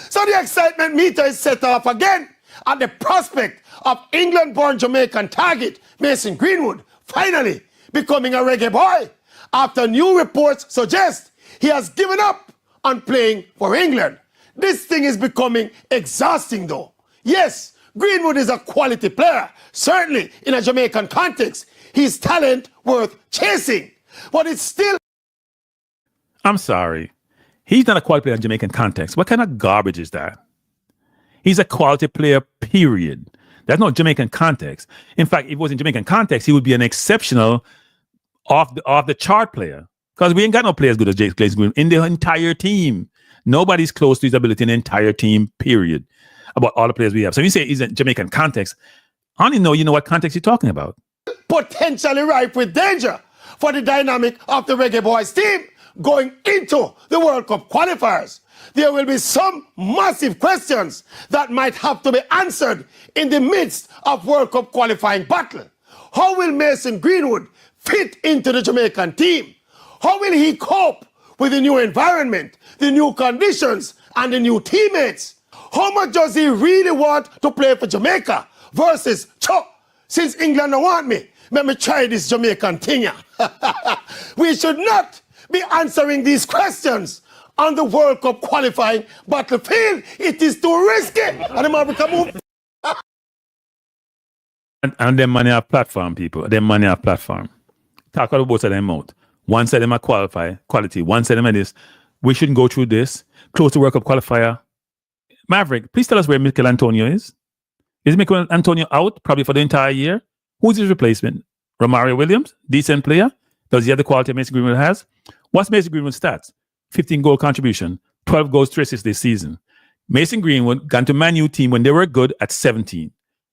So the excitement meter is set off again at the prospect of England-born Jamaican target Mason Greenwood finally becoming a reggae boy after new reports suggest he has given up on playing for England. This thing is becoming exhausting though. Yes, Greenwood is a quality player, certainly in a Jamaican context. His talent worth chasing, but it's still... I'm sorry. He's not a quality player in Jamaican context. What kind of garbage is that? He's a quality player, period. That's not Jamaican context. In fact, if it was in Jamaican context, he would be an exceptional off the chart player, because we ain't got no players good as Mason Greenwood in the entire team. Nobody's close to his ability in the entire team, period, about all the players we have. So when you say he's in Jamaican context, I only know you know what context you're talking about. Potentially ripe with danger for the dynamic of the Reggae Boyz team going into the World Cup qualifiers. There will be some massive questions that might have to be answered in the midst of World Cup qualifying battle. How will Mason Greenwood fit into the Jamaican team? How will he cope with the new environment, the new conditions, and the new teammates? How much does he really want to play for Jamaica versus, since England don't want me, let me try this Jamaican thing here. We should not be answering these questions on the World Cup qualifying battlefield. It is too risky. And the Maverick move. And them money have platform, people. Them money have platform. Talk about both of them out. One side of them are quality. One side of them are this. We shouldn't go through this. Close to World Cup qualifier. Maverick, please tell us where Mikel Antonio is. Is Mikel Antonio out probably for the entire year? Who's his replacement? Romario Williams, decent player. Does he have the quality Mason Greenwood has? What's Mason Greenwood's stats? 15 goal contribution, 12 goals, 3 assists this season. Mason Greenwood gone to Man U team when they were good at 17.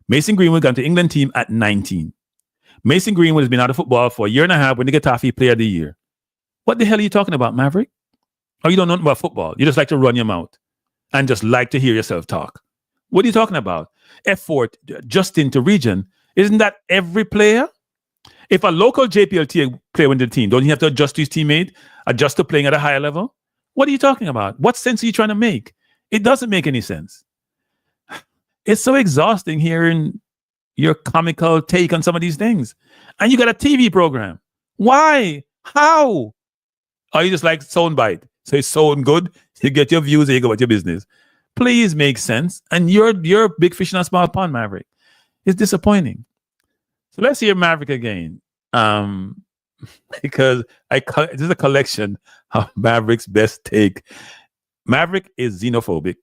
Mason Greenwood gone to England team at 19. Mason Greenwood has been out of football for a year and a half when they get Getafe Player of the Year. What the hell are you talking about, Maverick? Oh, you don't know nothing about football. You just like to run your mouth and just like to hear yourself talk. What are you talking about? Effort, just into region. Isn't that every player? If a local JPL player went to the team, don't he have to adjust to his teammate, adjust to playing at a higher level? What are you talking about? What sense are you trying to make? It doesn't make any sense. It's so exhausting hearing your comical take on some of these things. And you got a TV program. Why? How? Are you just like soundbite? So it's sound good, you get your views and you go about your business. Please make sense. And you're a big fish in a small pond, Maverick. It's disappointing. So let's hear Maverick again. Because this is a collection of Maverick's best take. Maverick is xenophobic.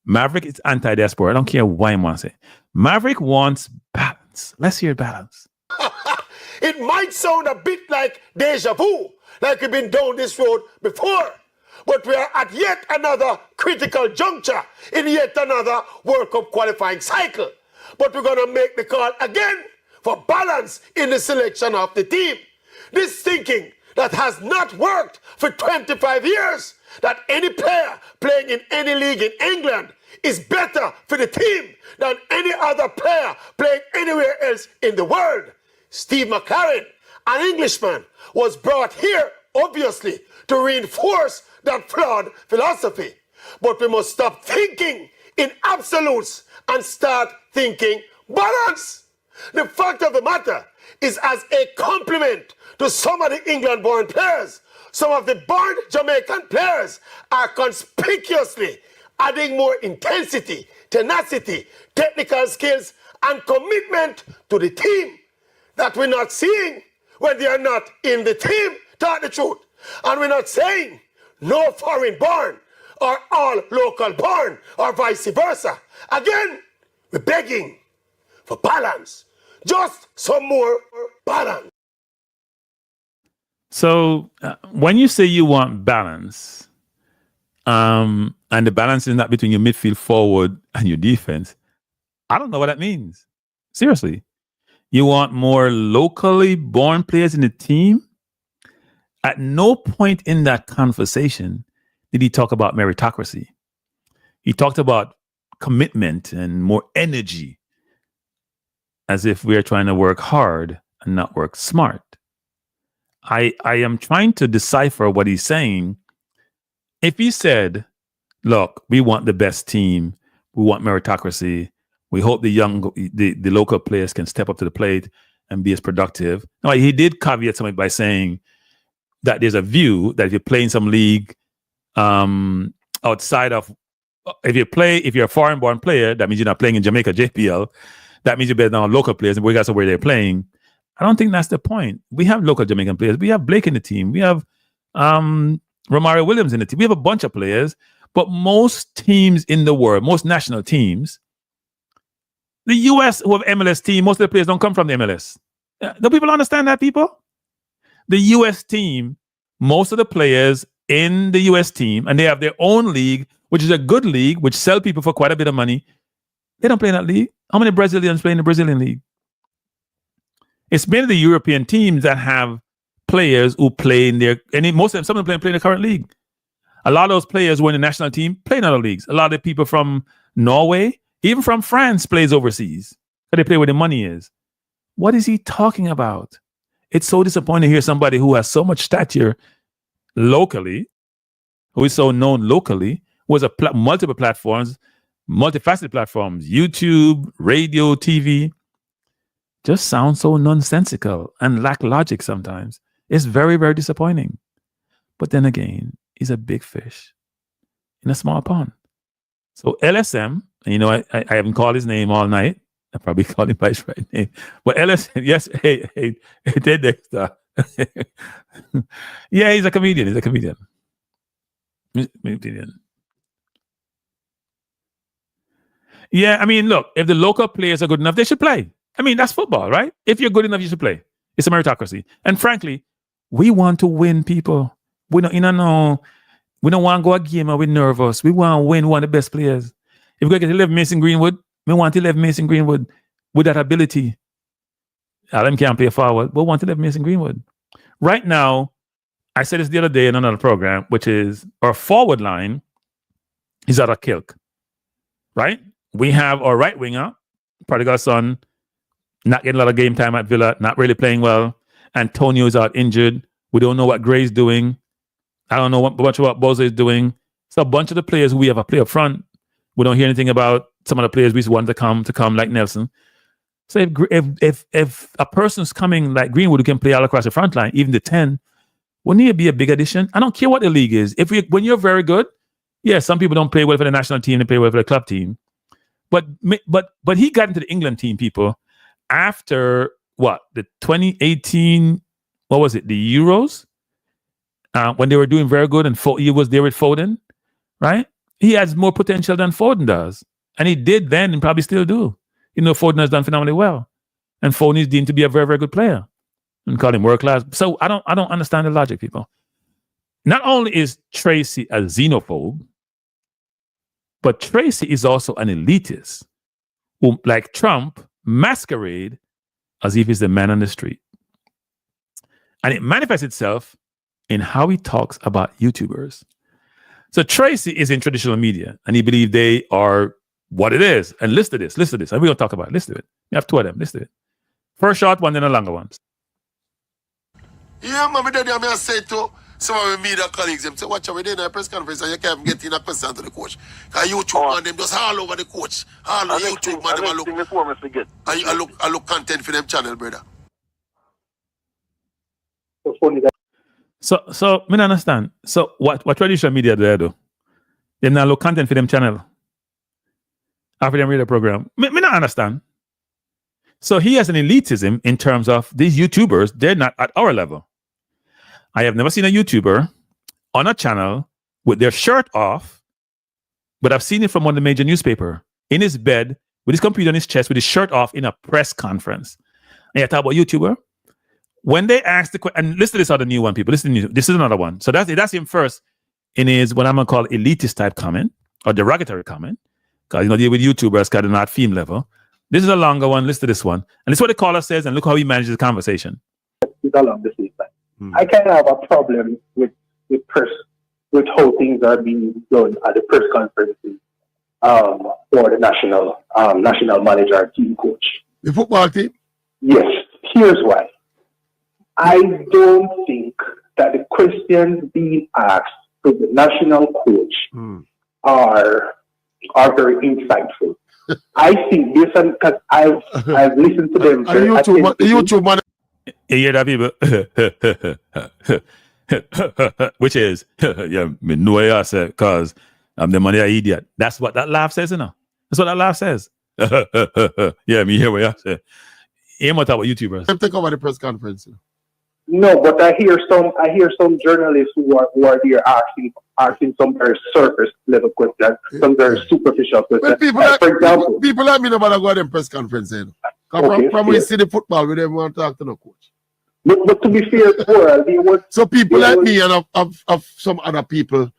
Maverick is anti-diaspora. I don't care why he wants it. Maverick wants balance. Let's hear balance. It might sound a bit like deja vu, like we've been down this road before. But we are at yet another critical juncture in yet another World Cup qualifying cycle. But we're going to make the call again for balance in the selection of the team. This thinking that has not worked for 25 years, that any player playing in any league in England is better for the team than any other player playing anywhere else in the world. Steve McLaren, an Englishman, was brought here obviously, to reinforce that flawed philosophy. But we must stop thinking in absolutes and start thinking balance. The fact of the matter is, as a compliment to some of the England-born players, some of the born Jamaican players are conspicuously adding more intensity, tenacity, technical skills, and commitment to the team that we're not seeing when they are not in the team. Tell the truth. And we're not saying no foreign born or all local born or vice versa. Again, we're begging for balance. Just some more balance. So when you say you want balance, and the balance is not between your midfield forward and your defense, I don't know what that means. Seriously. You want more locally born players in the team? At no point in that conversation did he talk about meritocracy. He talked about commitment and more energy, as if we're trying to work hard and not work smart. I am trying to decipher what he's saying. If he said, look, we want the best team, we want meritocracy, we hope the local players can step up to the plate and be as productive. Now, he did caveat something by saying that there's a view that if you're playing some league outside of, if you're a foreign-born player, that means you're not playing in Jamaica JPL. That means you're better than local players, and regardless of where they're playing. I don't think that's the point. We have local Jamaican players. We have Blake in the team. We have Romario Williams in the team. We have a bunch of players. But most teams in the world, most national teams, the U.S. who have MLS team, most of the players don't come from the MLS. Do people understand that, people? The U.S. team, most of the players in the U.S. team, and they have their own league, which is a good league, which sell people for quite a bit of money. They don't play in that league. How many Brazilians play in the Brazilian league? It's mainly the European teams that have players who play in their, and most of them, some of them play in the current league. A lot of those players who are in the national team play in other leagues. A lot of the people from Norway, even from France, plays overseas. But they play where the money is. What is he talking about? It's so disappointing to hear somebody who has so much stature locally, who is so known locally, who has multiple platforms, multifaceted platforms, YouTube, radio, TV, just sounds so nonsensical and lack logic sometimes. It's very, very disappointing. But then again, he's a big fish in a small pond. So LSM, and you know, I haven't called his name all night. I probably called him by his right name. But LSM, yes, hey, Dexter. Yeah, he's a comedian. He's a comedian. Yeah, I mean, look, if the local players are good enough, they should play. I mean, that's football, right? If you're good enough, you should play. It's a meritocracy. And frankly, we want to win, people. We don't, we don't want to go a game and we're nervous. We want to win one of the best players. If we're going to get 11 Mason Greenwood, we want 11 Mason Greenwood with that ability. Adam can't play forward, but we want 11 Mason Greenwood. Right now, I said this the other day in another program, which is our forward line is out of kilk, right? We have our right winger, prodigal son, not getting a lot of game time at Villa, not really playing well. Antonio is out injured. We don't know what Gray's doing. I don't know much about Boza is doing. So a bunch of the players who we have a play up front, we don't hear anything about some of the players we want to come like Nelson. So if a person's coming like Greenwood who can play all across the front line, even the 10, wouldn't he be a big addition? I don't care what the league is. When you're very good, yeah, some people don't play well for the national team, they play well for the club team. But he got into the England team, people, after what, the 2018, what was it, the Euros? When they were doing very good and he was there with Foden, right? He has more potential than Foden does. And he did then and probably still do. Foden has done phenomenally well. And Foden is deemed to be a very, very good player. And call him world class. So I don't understand the logic, people. Not only is Tracey a xenophobe, but Tracey is also an elitist who, like Trump, masquerade as if he's the man on the street. And it manifests itself in how he talks about YouTubers. So Tracey is in traditional media, and he believes they are what it is. And listen to this. And we're going to talk about it. Listen to it. You have two of them. Listen to it. First short one, then a longer one. Yeah, mommy, daddy, I say to some of my media colleagues them say, watch out, we're doing a press conference and you can't get in a question to the coach. Because YouTube man, them just all over the coach. All over YouTube man, them I look content for them channel, brother. So me not understand. So what traditional media do they do? They now look content for them channel. After them radio program. Me not understand. So he has an elitism in terms of these YouTubers, they're not at our level. I have never seen a YouTuber on a channel with their shirt off, but I've seen it from one of the major newspaper in his bed with his computer on his chest with his shirt off in a press conference. And you talk about YouTuber. When they ask the question, and listen to this other new one, people. This is another one. So that's him first in his what I'm gonna call elitist type comment or derogatory comment. Because deal with YouTubers kind of not theme level. This is a longer one. Listen to this one. And this is what the caller says, and look how he manages the conversation. It's along the same line. I kind of have a problem with how things are being done at the press conferences for the national manager and team coach. The football team? Yes. Here's why. I don't think that the questions being asked to the national coach are very insightful. I think this one because I've listened to them. YouTube man. You hear that, people? Which is, yeah, me know what I say, because I'm the money idiot. That's what that laugh says, That's what that laugh says. Yeah, me hear what I say. You want to talk about YouTubers? Let me take over the press conference. No, but I hear some journalists who are there asking some very surface level questions, some very superficial questions. Well, for example, people like me no matter go to them press conference. From we see the football, we don't want to talk to no coach. But to be fair, so people like me and of some other people,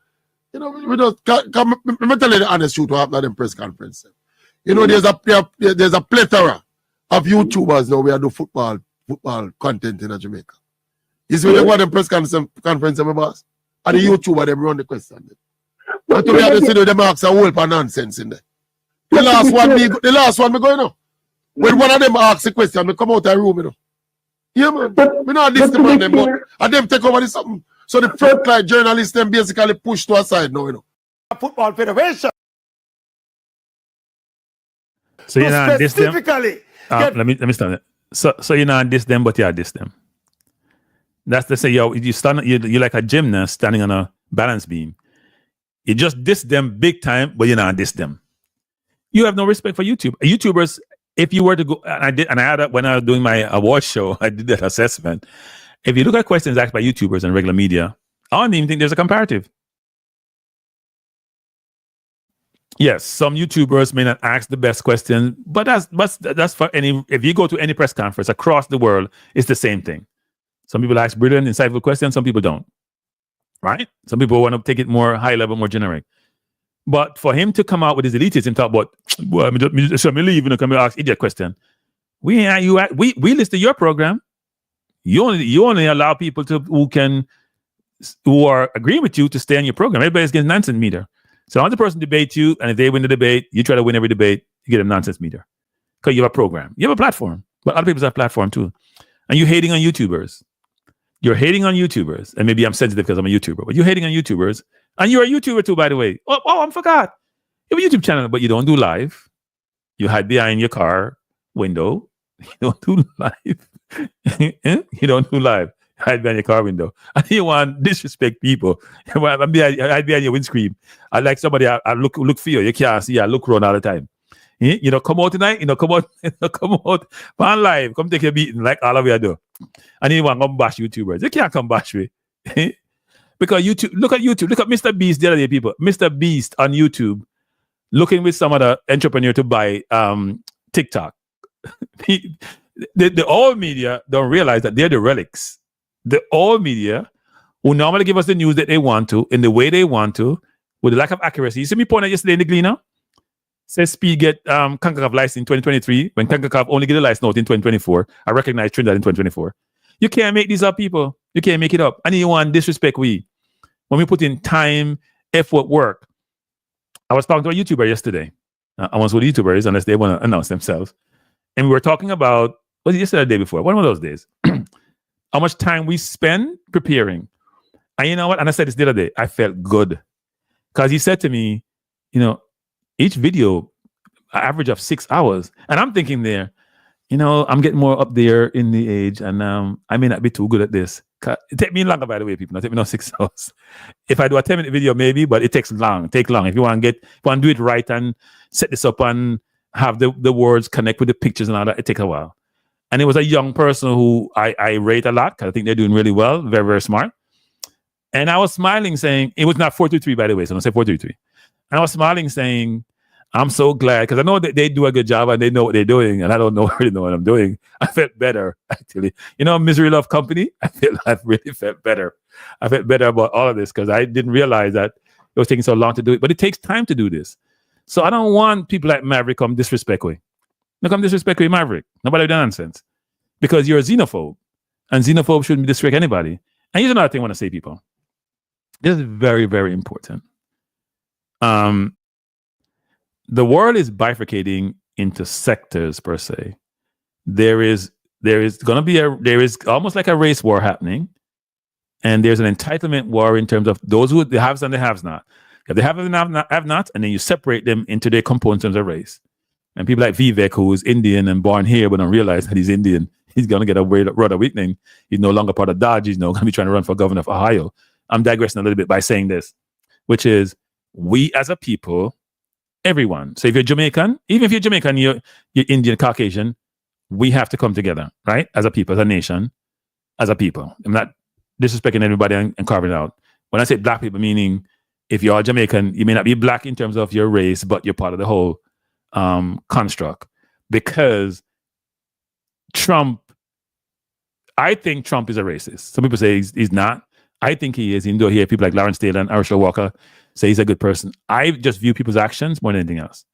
we don't come. Let me tell you the honest truth. What happened at them press conference? There's a plethora of YouTubers now. We are do football content in Jamaica. Is when they go to press conference, my boss. And the YouTuber, them run the question. And to me, I see them ask a whole lot of nonsense in there. The last one, me going on. When one of them asks a question, me come out of the room, Yeah, man. We not this man, them, but and them take over this something. So the front line journalists, them basically push to a side now, Football Federation. So you know, this them. Specifically. Let me start it. So you know, this them, but you are this them. That's to say, you're like a gymnast standing on a balance beam. You just diss them big time, but you not diss them. You have no respect for YouTube. YouTubers, if you were to go, and I had that when I was doing my award show, I did that assessment. If you look at questions asked by YouTubers and regular media, I don't even think there's a comparative. Yes, some YouTubers may not ask the best question, but that's for any. If you go to any press conference across the world, it's the same thing. Some people ask brilliant, insightful questions. Some people don't. Right? Some people want to take it more high level, more generic. But for him to come out with his elitism and talk about, well, me leave and come and ask idiot question. We listed your program. You only allow people who are agreeing with you to stay on your program. Everybody's getting nonsense meter. So another person debate you, and if they win the debate, you try to win every debate, you get a nonsense meter. Because you have a program. You have a platform. But other people have a platform too. And you're hating on YouTubers. You're hating on YouTubers. And maybe I'm sensitive because I'm a YouTuber, but you're hating on YouTubers. And you're a YouTuber too, by the way. Oh, I forgot. You have a YouTube channel, but you don't do live. You hide behind your car window. You don't do live. You don't do live. Hide behind your car window. And you want to disrespect people. I hide behind your windscreen. I like somebody, I look for you. You can't see, I look around all the time. Come out tonight, come out on live, come take your beating like all of you do. And you want to come bash YouTubers. You can't come bash me. Because YouTube, look at Mr. Beast the other day, people. Mr. Beast on YouTube looking with some other entrepreneur to buy TikTok. The old media don't realize that they're the relics. The old media who normally give us the news that they want to, in the way they want to, with the lack of accuracy. You see me point out yesterday in the Gleaner? Says Speed get CONCACAF license in 2023 when CONCACAF only get a license note in 2024. I recognize Trinidad in 2024. You can't make these up, people. You can't make it up. And you want disrespect when we put in time, effort, work. I was talking to a YouTuber yesterday. I was with YouTubers unless they want to announce themselves. And we were talking about, was it yesterday or the day before? One of those days. How much time we spend preparing. And you know what? And I said this the other day. I felt good. Because he said to me, each video, average of 6 hours. And I'm thinking there, I'm getting more up there in the age, and I may not be too good at this. It take me longer, by the way, people. It take me not 6 hours. If I do a 10-minute video, maybe, but it takes long. If you want to do it right and set this up and have the words connect with the pictures and all that, it takes a while. And it was a young person who I rate a lot, because I think they're doing really well, very, very smart. And I was smiling, saying, it was not 423, by the way, so don't say 433. And I was smiling, saying, I'm so glad, because I know that they do a good job and they know what they're doing, and I don't really know what I'm doing. I felt better, actually. Misery Love Company, I really felt better. I felt better about all of this, because I didn't realize that it was taking so long to do it. But it takes time to do this. So I don't want people like Maverick come disrespect me. No, come disrespect me, Maverick. Nobody do nonsense. Because you're a xenophobe, and xenophobe shouldn't disrespect anybody. And here's another thing I want to say, people. This is very, very important. The world is bifurcating into sectors, per se. There is almost like a race war happening, and there's an entitlement war in terms of those who the haves and the haves not. If they have and have not, and then you separate them into their components of race. And people like Vivek, who is Indian and born here, but don't realize that he's Indian, he's going to get a road awakening. He's no longer part of Dodge. He's now going to be trying to run for governor of Ohio. I'm digressing a little bit by saying this, which is we as a people, everyone. So if you're Jamaican, even if you're Jamaican, you're Indian, Caucasian, we have to come together, right? As a people, as a nation, as a people. I'm not disrespecting everybody and carving out. When I say black people, meaning if you're Jamaican, you may not be black in terms of your race, but you're part of the whole construct. Because I think Trump is a racist. Some people say he's not. I think he is, even though here people like Lawrence Taylor and Herschel Walker say he's a good person. I just view people's actions more than anything else.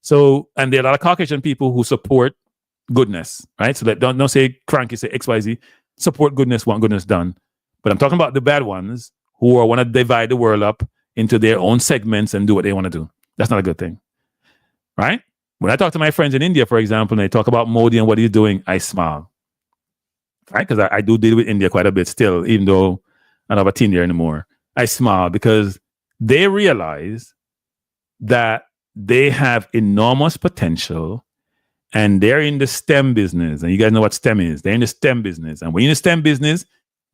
So, and there are a lot of Caucasian people who support goodness, right? So that don't say cranky, say XYZ. Support goodness, want goodness done. But I'm talking about the bad ones who want to divide the world up into their own segments and do what they want to do. That's not a good thing, right? When I talk to my friends in India, for example, and they talk about Modi and what he's doing, I smile, right? Because I do deal with India quite a bit still, even though I don't have a teen there anymore. I smile because they realize that they have enormous potential, and they're in the STEM business. And you guys know what STEM is. They're in the STEM business. And when you're in the STEM business,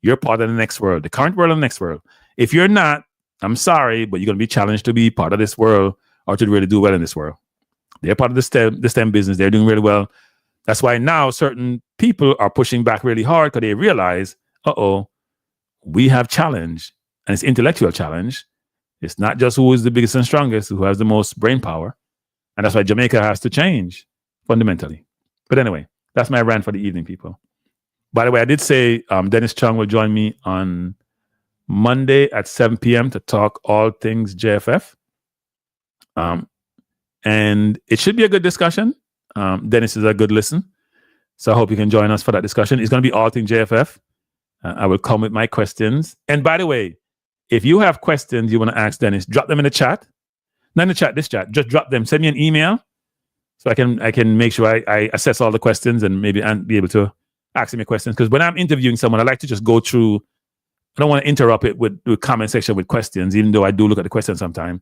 you're part of the next world, the current world and the next world. If you're not, I'm sorry, but you're going to be challenged to be part of this world or to really do well in this world. They're part of the STEM business. They're doing really well. That's why now certain people are pushing back really hard, because they realize, we have challenge, and it's intellectual challenge. It's not just who is the biggest and strongest, who has the most brain power. And that's why Jamaica has to change fundamentally. But anyway, that's my rant for the evening, people. By the way, I did say Dennis Chung will join me on Monday at 7 p.m. to talk all things JFF. And it should be a good discussion. Dennis is a good listen. So I hope you can join us for that discussion. It's going to be all things JFF. I will come with my questions. And by the way, if you have questions you want to ask Dennis, drop them in the chat. Not in the chat, this chat. Just drop them. Send me an email so I can make sure I assess all the questions and maybe be able to ask me questions. Because when I'm interviewing someone, I like to just go through. I don't want to interrupt it with comment section with questions, even though I do look at the questions sometimes.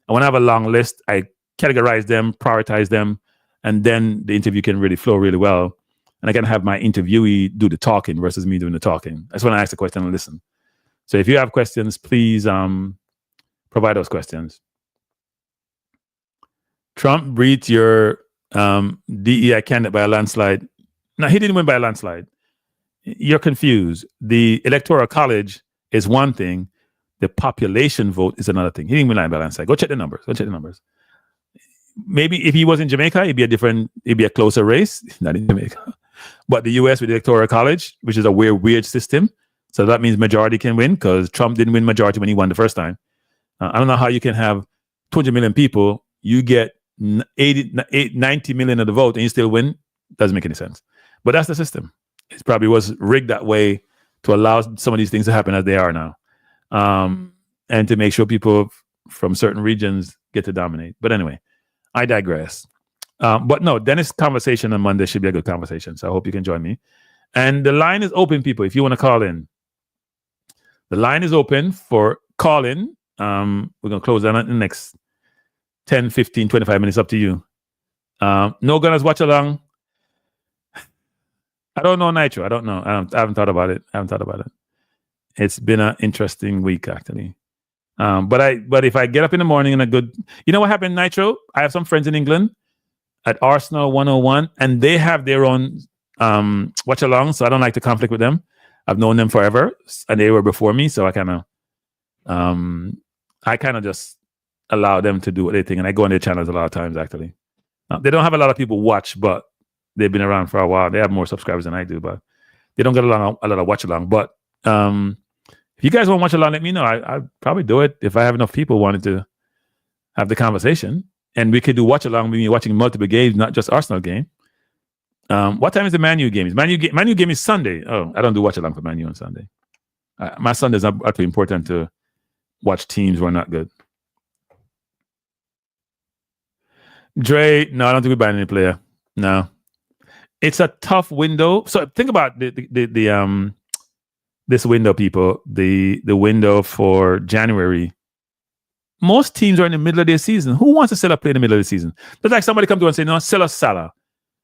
I want to have a long list. I categorize them, prioritize them, and then the interview can really flow really well. And I can have my interviewee do the talking versus me doing the talking. I just want to ask the question and listen. So if you have questions, please provide those questions. Trump beat your DEI candidate by a landslide. No, he didn't win by a landslide. You're confused. The Electoral College is one thing. The population vote is another thing. He didn't win by a landslide. Go check the numbers. Maybe if he was in Jamaica, it'd be a closer race. Not in Jamaica. But the US with the Electoral College, which is a weird system. So that means majority can win, because Trump didn't win majority when he won the first time. I don't know how you can have 200 million people, you get 90 million of the vote and you still win. Doesn't make any sense. But that's the system. It probably was rigged that way to allow some of these things to happen as they are now. And to make sure people from certain regions get to dominate. But anyway, I digress. But no, Dennis' conversation on Monday should be a good conversation. So I hope you can join me. And the line is open, people, if you want to call in. The line is open for call-in. We're going to close down in the next 10, 15, 25 minutes, up to you. No Gunners watch along. I don't know, Nitro. I don't know. I haven't thought about it. It's been an interesting week, actually. But if I get up in the morning and you know what happened, Nitro? I have some friends in England at Arsenal 101, and they have their own watch along, so I don't like to conflict with them. I've known them forever, and they were before me, so I kind of just allow them to do what they think, and I go on their channels a lot of times, actually. They don't have a lot of people watch, but they've been around for a while. They have more subscribers than I do, but they don't get a lot of watch along. But if you guys want to watch along, let me know. I'd probably do it if I have enough people wanting to have the conversation. And we could do watch along with me watching multiple games, not just Arsenal game. What time is the Man U game? Man U game is Sunday. Oh, I don't do watch along for Man U on Sunday. My Sundays are too important to watch teams who are not good. Dre, no, I don't think we're buying any player. No, it's a tough window. So think about the this window, people. The window for January. Most teams are in the middle of their season. Who wants to sell a player in the middle of the season? That's like somebody come to us and say, no, sell us Salah,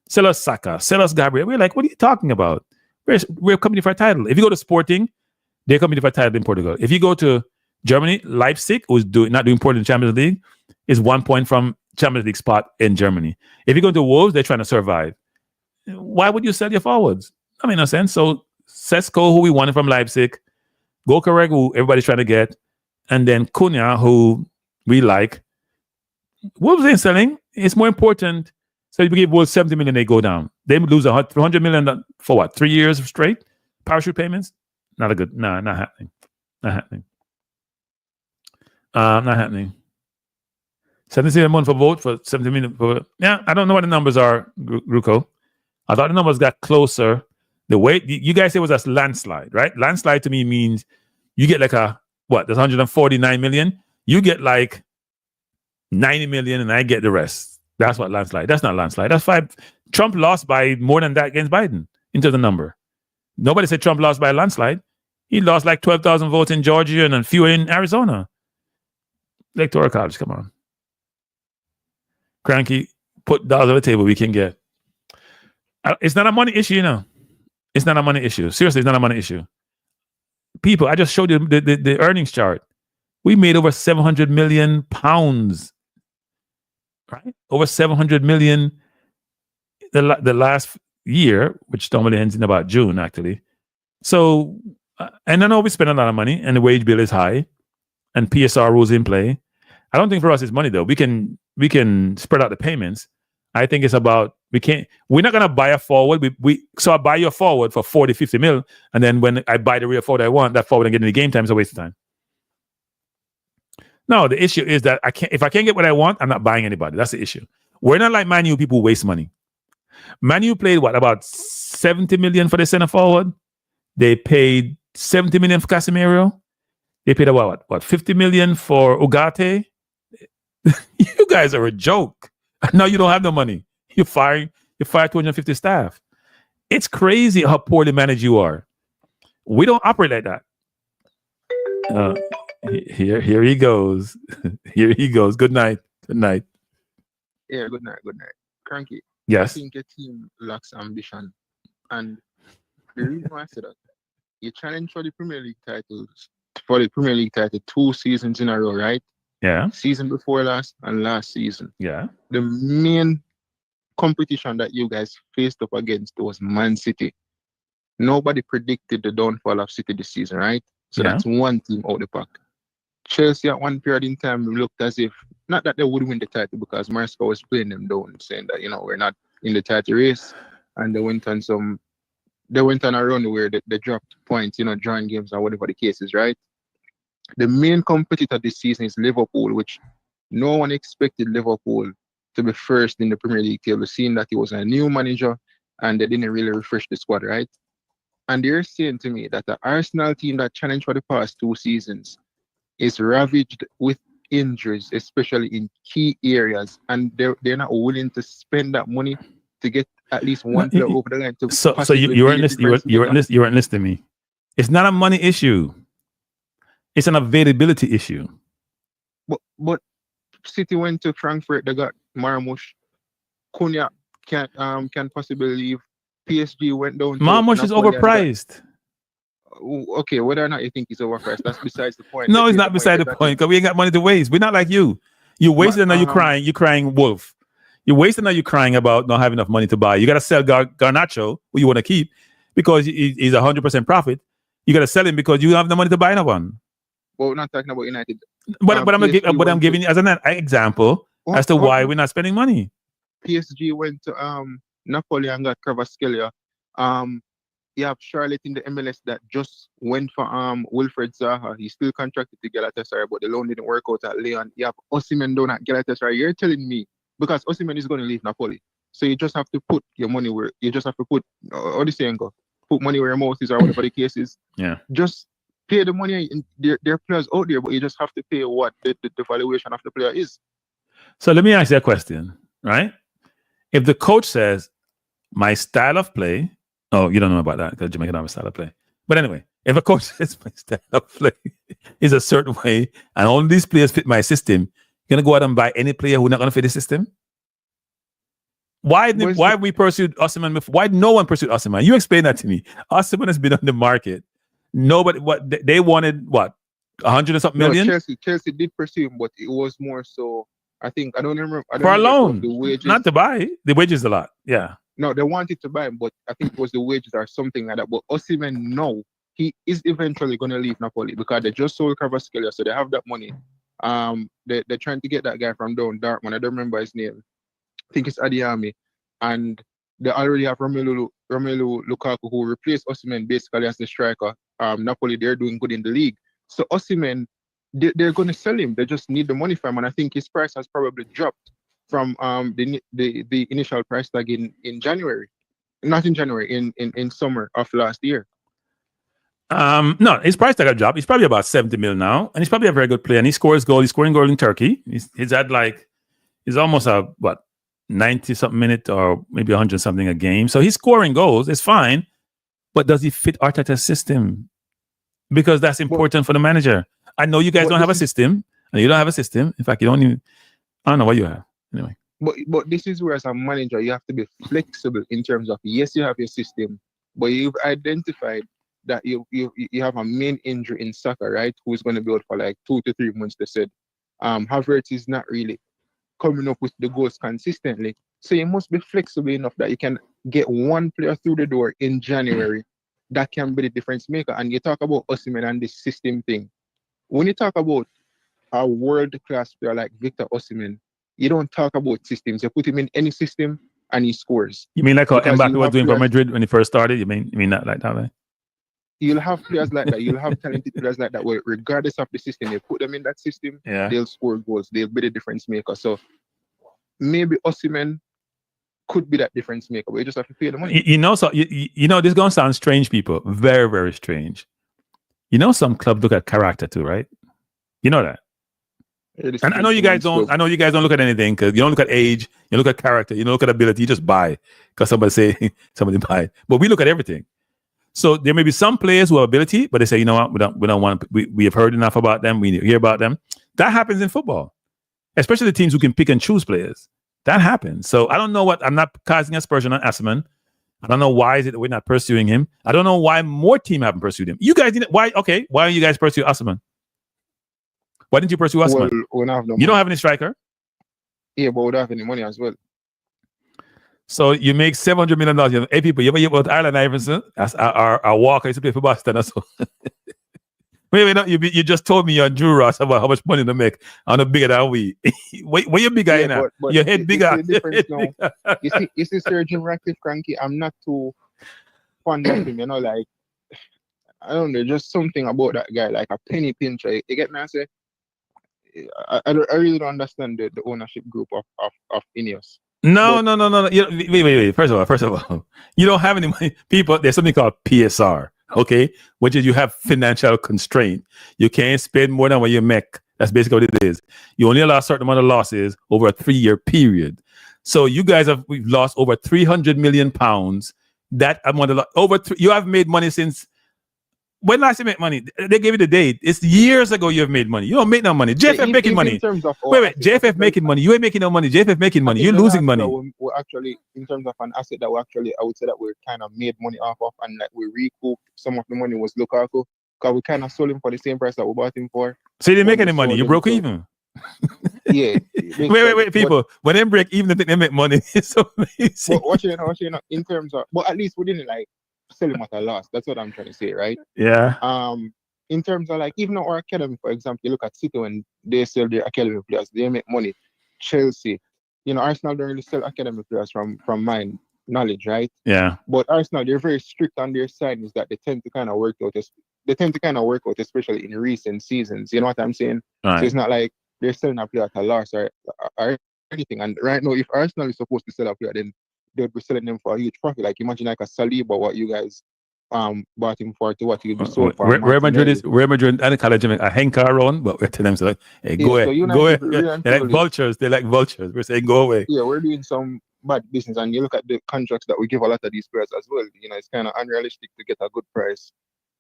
sell us Saka, sell us Gabriel. We're like, what are you talking about? We're competing for a title. If you go to Sporting, they're competing for a title in Portugal. If you go to Germany, Leipzig, who's not doing poorly in the Champions League, is 1 point from Champions League spot in Germany. If you go to Wolves, they're trying to survive. Why would you sell your forwards? That makes no sense. So Sesko, who we wanted from Leipzig, Gokareg, who everybody's trying to get, and then Cunha, who we like. Wolves ain't selling. It's more important. So if you give Wolves 70 million, they go down. They lose 100 million for what? 3 years straight? Parachute payments? Not happening. Not happening. 70 million for vote for 70 million for. Yeah, I don't know what the numbers are, Ruko. I thought the numbers got closer. The way you guys say it was a landslide, right? Landslide to me means you get like there's 149 million. You get like 90 million and I get the rest. That's what landslide. That's not landslide. That's 5. Trump lost by more than that against Biden into the number. Nobody said Trump lost by a landslide. He lost like 12,000 votes in Georgia and fewer in Arizona. Electoral college, come on. Cranky, put dollars on the table we can get. It's not a money issue, you know. It's not a money issue. Seriously, it's not a money issue. People, I just showed you the earnings chart. We made over 700 million pounds, right? Over 700 million the last year, which normally ends in about June, actually. So, and I know we spend a lot of money, and the wage bill is high, and PSR rules in play. I don't think for us it's money though. We can spread out the payments. I think it's about we're not gonna buy a forward. So I buy your forward for 40, 50 mil, and then when I buy the real forward I want, that forward and get in the game time is a waste of time. No, the issue is that if I can't get what I want, I'm not buying anybody. That's the issue. We're not like Man U people who waste money. Man U played about 70 million for the center forward. They paid 70 million for Casemiro. They paid about what 50 million for Ugarte. You guys are a joke. Now you don't have no money. You fire 250 staff. It's crazy how poorly managed you are. We don't operate like that. Here he goes. Here he goes. Good night. Good night. Yeah, good night. Good night. Cranky. Yes. I think your team lacks ambition. And the reason why I said that, you challenged for the Premier League titles, 2 seasons in a row, right? Yeah. Season before last and last season. Yeah. The main competition that you guys faced up against was Man City. Nobody predicted the downfall of City this season, right? So that's one team out the pack. Chelsea at one period in time looked as if, not that they would win the title because Maresca was playing them down, saying that, we're not in the title race. And they went on a run where they dropped points, drawing games or whatever the case is, right? The main competitor this season is Liverpool, which no one expected Liverpool to be first in the Premier League table, seeing that he was a new manager and they didn't really refresh the squad, right? And they're saying to me that the Arsenal team that challenged for the past 2 seasons is ravaged with injuries, especially in key areas, and they're not willing to spend that money to get at least one player over the line. So you weren't listening to me. It's not a money issue. It's an availability issue. But City went to Frankfurt. They got Marmoush. Cunha can possibly leave. PSG went down. Marmoush is overpriced. Okay, whether or not you think he's overpriced, that's besides the point. No, it's not beside the point because we ain't got money to waste. We're not like you. You wasted and now you're crying. You're crying wolf. You're wasting now you're crying about not having enough money to buy. You got to sell Garnacho, who you want to keep, because he's 100% profit. You got to sell him because you don't have the money to buy another one. Well, we're not talking about United. But I'm giving you as an example as to why we're not spending money. PSG went to Napoli and got Kvaratskhelia. You have Charlotte in the MLS that just went for Wilfred Zaha. He's still contracted to Galatasaray, but the loan didn't work out at Lyon. You have Osimhen down at Galatasaray. You're telling me, because Osimhen is going to leave Napoli, so you just have to put your money where you just have to put. How do you say, go? Put money where your mouth is, or whatever the case is. Yeah. Just pay the money. There are players out there, but you just have to pay what the valuation of the player is. So let me ask you a question, right? If the coach says, my style of play, oh, you don't know about that because Jamaica don't have a style of play. But anyway, if a coach says my style of play is a certain way and all these players fit my system, you're going to go out and buy any player who's not going to fit the system? Why we pursued Osimhen before? Why no one pursued Osimhen? You explain that to me. Osimhen has been on the market. Nobody, they wanted what? 100 or something million? Chelsea did pursue him, but it was more so, I don't remember. For a loan, the wages, not to buy. The wages a lot, yeah. No, they wanted to buy him, but I think it was the wages or something like that. But Osimhen, no, he is eventually going to leave Napoli because they just sold Kvaratskhelia, so they have that money. They're trying to get that guy from down Dartmouth. I don't remember his name. I think it's Adiami, and they already have Romelu Lukaku, who replaced Osimhen basically as the striker. Napoli, they're doing good in the league. So Osimhen, they're going to sell him. They just need the money from him, and I think his price has probably dropped from the initial price tag in January, not in January, in summer of last year. No, his price tag got dropped. He's probably about 70 mil now, and he's probably a very good player. And he scores goal. He's scoring goal in Turkey. He's almost a 90-something minute or maybe 100-something a game. So he's scoring goals. It's fine. But does he fit Arteta's system? Because that's important for the manager. I know you guys don't have a system. And you don't have a system. In fact, you don't even... I don't know what you have. Anyway. But this is where, as a manager, you have to be flexible in terms of, yes, you have your system, but you've identified that you have a main injury in soccer, right? Who's going to be out for like 2 to 3 months, they said. Havertz is not really coming up with the goals consistently. So you must be flexible enough that you can get one player through the door in January that can be the difference maker. And you talk about Osimhen and this system thing. When you talk about a world-class player like Victor Osimhen, you don't talk about systems. You put him in any system and he scores. You mean like how Mbappe was doing for Madrid when he first started? You mean that like that way? You'll have players like that. You'll have talented players like that where regardless of the system, you put them in that system, they'll score goals. They'll be the difference maker. So maybe Osimhen could be that difference maker, but you just have to pay the money. You know, this is going to sound strange, people. Very, very strange. You know, some clubs look at character too, right? You know that. And I know you guys don't. I know you guys don't look at anything because you don't look at age. You look at character. You don't look at ability. You just buy because somebody buy. But we look at everything. So there may be some players who have ability, but they say, you know what, we don't want. We have heard enough about them. We hear about them. That happens in football, especially the teams who can pick and choose players. That happens. So I don't know what. I'm not casting aspersion on Osimhen. I don't know why is it that we're not pursuing him. I don't know why more teams haven't pursued him. You guys didn't. Why? Okay. Why don't you guys pursue Osimhen? Why didn't you pursue Osimhen? Well, you don't have any striker? Yeah, but we don't have any money as well. So you make $700 million. Hey, people, you ever hear about Ireland Iverson? As our Walker used to play for Boston. So. Wait, no, you just told me you're Drew Ross about how much money to make on a bigger than we. Where you bigger in that? Your head bigger. You see Sir Jim Ratcliffe, Cranky, I'm not too fond of him, like, I don't know, just something about that guy, like a penny pincher. You get me? I say, I really don't understand the ownership group of Ineos. No. Wait. First of all, you don't have any money. People, there's something called PSR, okay? Which is you have financial constraint. You can't spend more than what you make. That's basically what it is. You only allow a certain amount of losses over a 3-year period. So you guys we've lost over £300 million. That amount of you have made money since when last you make money? They gave you the date. It's years ago you've made money. You don't make no money. JFF making money. In terms of wait, JFF making money. You ain't making no money. JFF making money. You're losing money. We're actually, in terms of an asset that we actually, I would say that we're kind of made money off of, and like we recouped some of the money was Lukaku, because we kind of sold him for the same price that we bought him for. So you didn't make any money. You broke even. Yeah. wait, people. When they break even, they think they make money. It's so amazing. But what you know, in terms of, but at least we didn't like sell him at a loss. That's what I'm trying to say, right? Yeah. In terms of like even our academy, for example, you look at City when they sell their academy players, they make money. Chelsea, Arsenal don't really sell academy players from my knowledge, right? Yeah. But Arsenal, they're very strict on their signings that they tend to kind of work out. They tend to kind of work out, especially in recent seasons. You know what I'm saying? Right. So it's not like they're selling a player at a loss or anything. And right now, if Arsenal is supposed to sell a player, then they'd be selling them for a huge profit. Like imagine like a Saliba, what you guys bought him for to what you be sold for. Real Madrid and College Jamaica, a henka around, but we're telling them so like, hey, go away. They're like vultures. They're like vultures. We're saying go away. Yeah, we're doing some bad business, and you look at the contracts that we give a lot of these players as well. It's kind of unrealistic to get a good price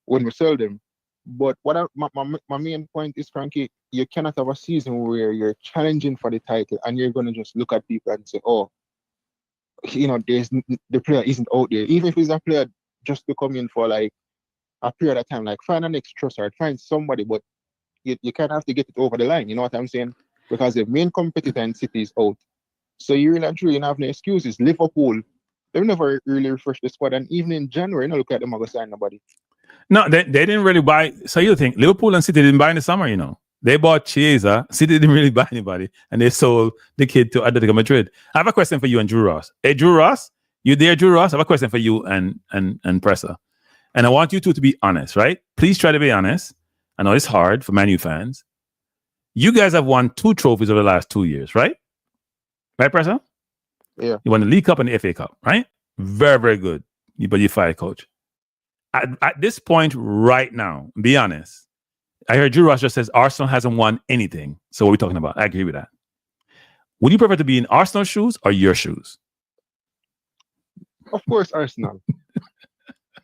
when we sell them. But my main point is, Frankie, you cannot have a season where you're challenging for the title and you're going to just look at people and say, oh, the player isn't out there. Even if it's a player just to come in for like a period of time, like find an extra or find somebody, but you kind of have to get it over the line. You know what I'm saying? Because the main competitor in City is out. So you really and truly have no excuses. Liverpool, they've never really refreshed the squad, and even in January, look at them, I go sign nobody. No, they didn't really buy. So you think Liverpool and City didn't buy in the summer, They bought Chiesa. City didn't really buy anybody, and they sold the kid to Atletico Madrid. I have a question for you and Drew Ross. Hey, Drew Ross, you there, Drew Ross? I have a question for you and Presser. And I want you two to be honest, right? Please try to be honest. I know it's hard for Man U fans. You guys have won 2 trophies over the last 2 years, right? Right, Presser? Yeah. You won the League Cup and the FA Cup, right? Very, very good. But you fired coach. At this point right now, be honest. I heard Drew Ross just says Arsenal hasn't won anything. So what are we talking about? I agree with that. Would you prefer to be in Arsenal's shoes or your shoes? Of course, Arsenal.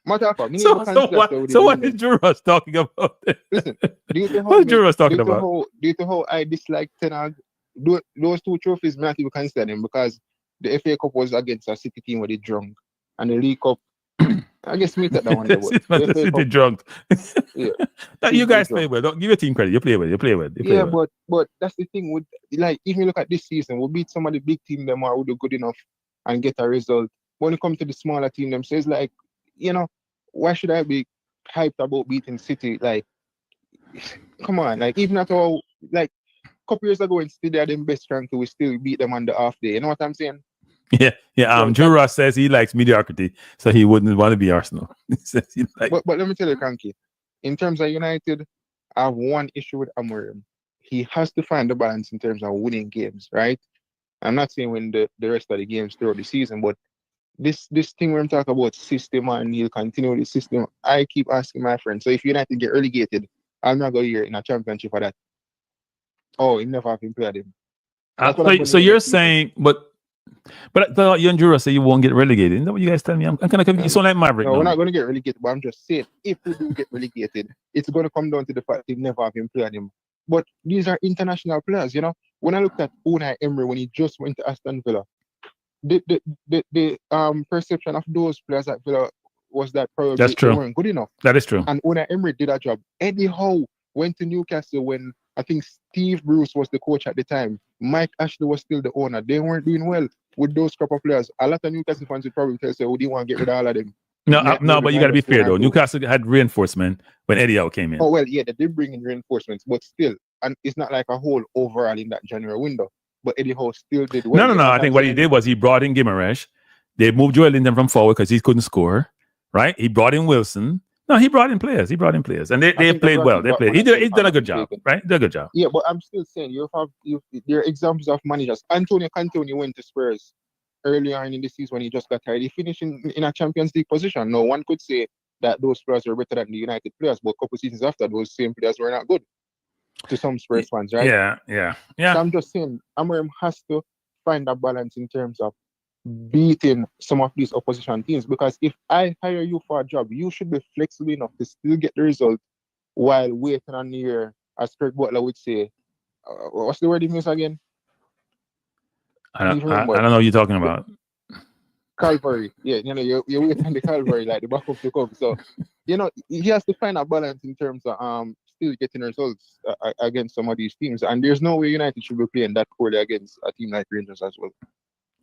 So what is Drew Ross talking about? Listen, what is Drew Ross talking about? Due to how I dislike Ten Hag, those 2 trophies, not even consider them, because the FA Cup was against a City team where they drunk, and the League Cup, I guess me that one. The City drunk. Yeah. You guys play well. Don't give your team credit. You play well. But that's the thing with, like, if you look at this season, we'll beat some of the big team them who do good enough and get a result. When it comes to the smaller team, them says like, why should I be hyped about beating City? Like, come on, like even at all, like a couple years ago in City they had them best rank, we still beat them on the half day. You know what I'm saying? Yeah. Drew Ross says he likes mediocrity, so he wouldn't want to be Arsenal. But let me tell you, Kanki, in terms of United, I have one issue with Amorim. He has to find the balance in terms of winning games, right? I'm not saying win the rest of the games throughout the season, but this thing where I'm talking about system and he'll continue the system, I keep asking my friends. So if United get relegated, I'm not going to hear in a championship for that. Oh, he never have been played him. So you're saying, but you and Drew say you won't get relegated. Isn't that what you guys tell me? I'm kind of confused. You sound like Maverick. No, we're not going to get relegated, but I'm just saying, if we do get relegated, it's going to come down to the fact they never have been played him. But these are international players, When I looked at Unai Emery when he just went to Aston Villa, the perception of those players at Villa was that probably they weren't good enough. That is true. And Unai Emery did a job. Eddie Howe went to Newcastle when I think Steve Bruce was the coach at the time. Mike Ashley was still the owner. They weren't doing well with those crop of players. A lot of Newcastle fans would probably tell us, "Oh, do you want to get rid of all of them?" No, but you got to be fair though. Newcastle had reinforcement when Eddie Howe came in. Oh well, yeah, they did bring in reinforcements, but still, and it's not like a whole overall in that January window. But Eddie Howe still did well. No. I think what he did was he brought in Guimaraes. They moved Joel Linton from forward because he couldn't score. Right? He brought in Wilson. No, he brought in players. And they played well. They played. He's done a good job, right? Did a good job. Yeah, but I'm still saying there are examples of managers. Antonio Conte, when he went to Spurs earlier in the season when he just got tired, he finished in a Champions League position. No one could say that those players were better than the United players, but a couple seasons after, those same players were not good to some Spurs fans, right? Yeah. So I'm just saying, Amorim has to find a balance in terms of beating some of these opposition teams. Because if I hire you for a job, you should be flexible enough to still get the result while waiting on your, as Kirk Butler would say, what's the word he means again? I don't know what you're talking about. Calvary. Yeah, you're waiting on the Calvary, like the back of the cup. So, he has to find a balance in terms of still getting results against some of these teams. And there's no way United should be playing that poorly against a team like Rangers as well.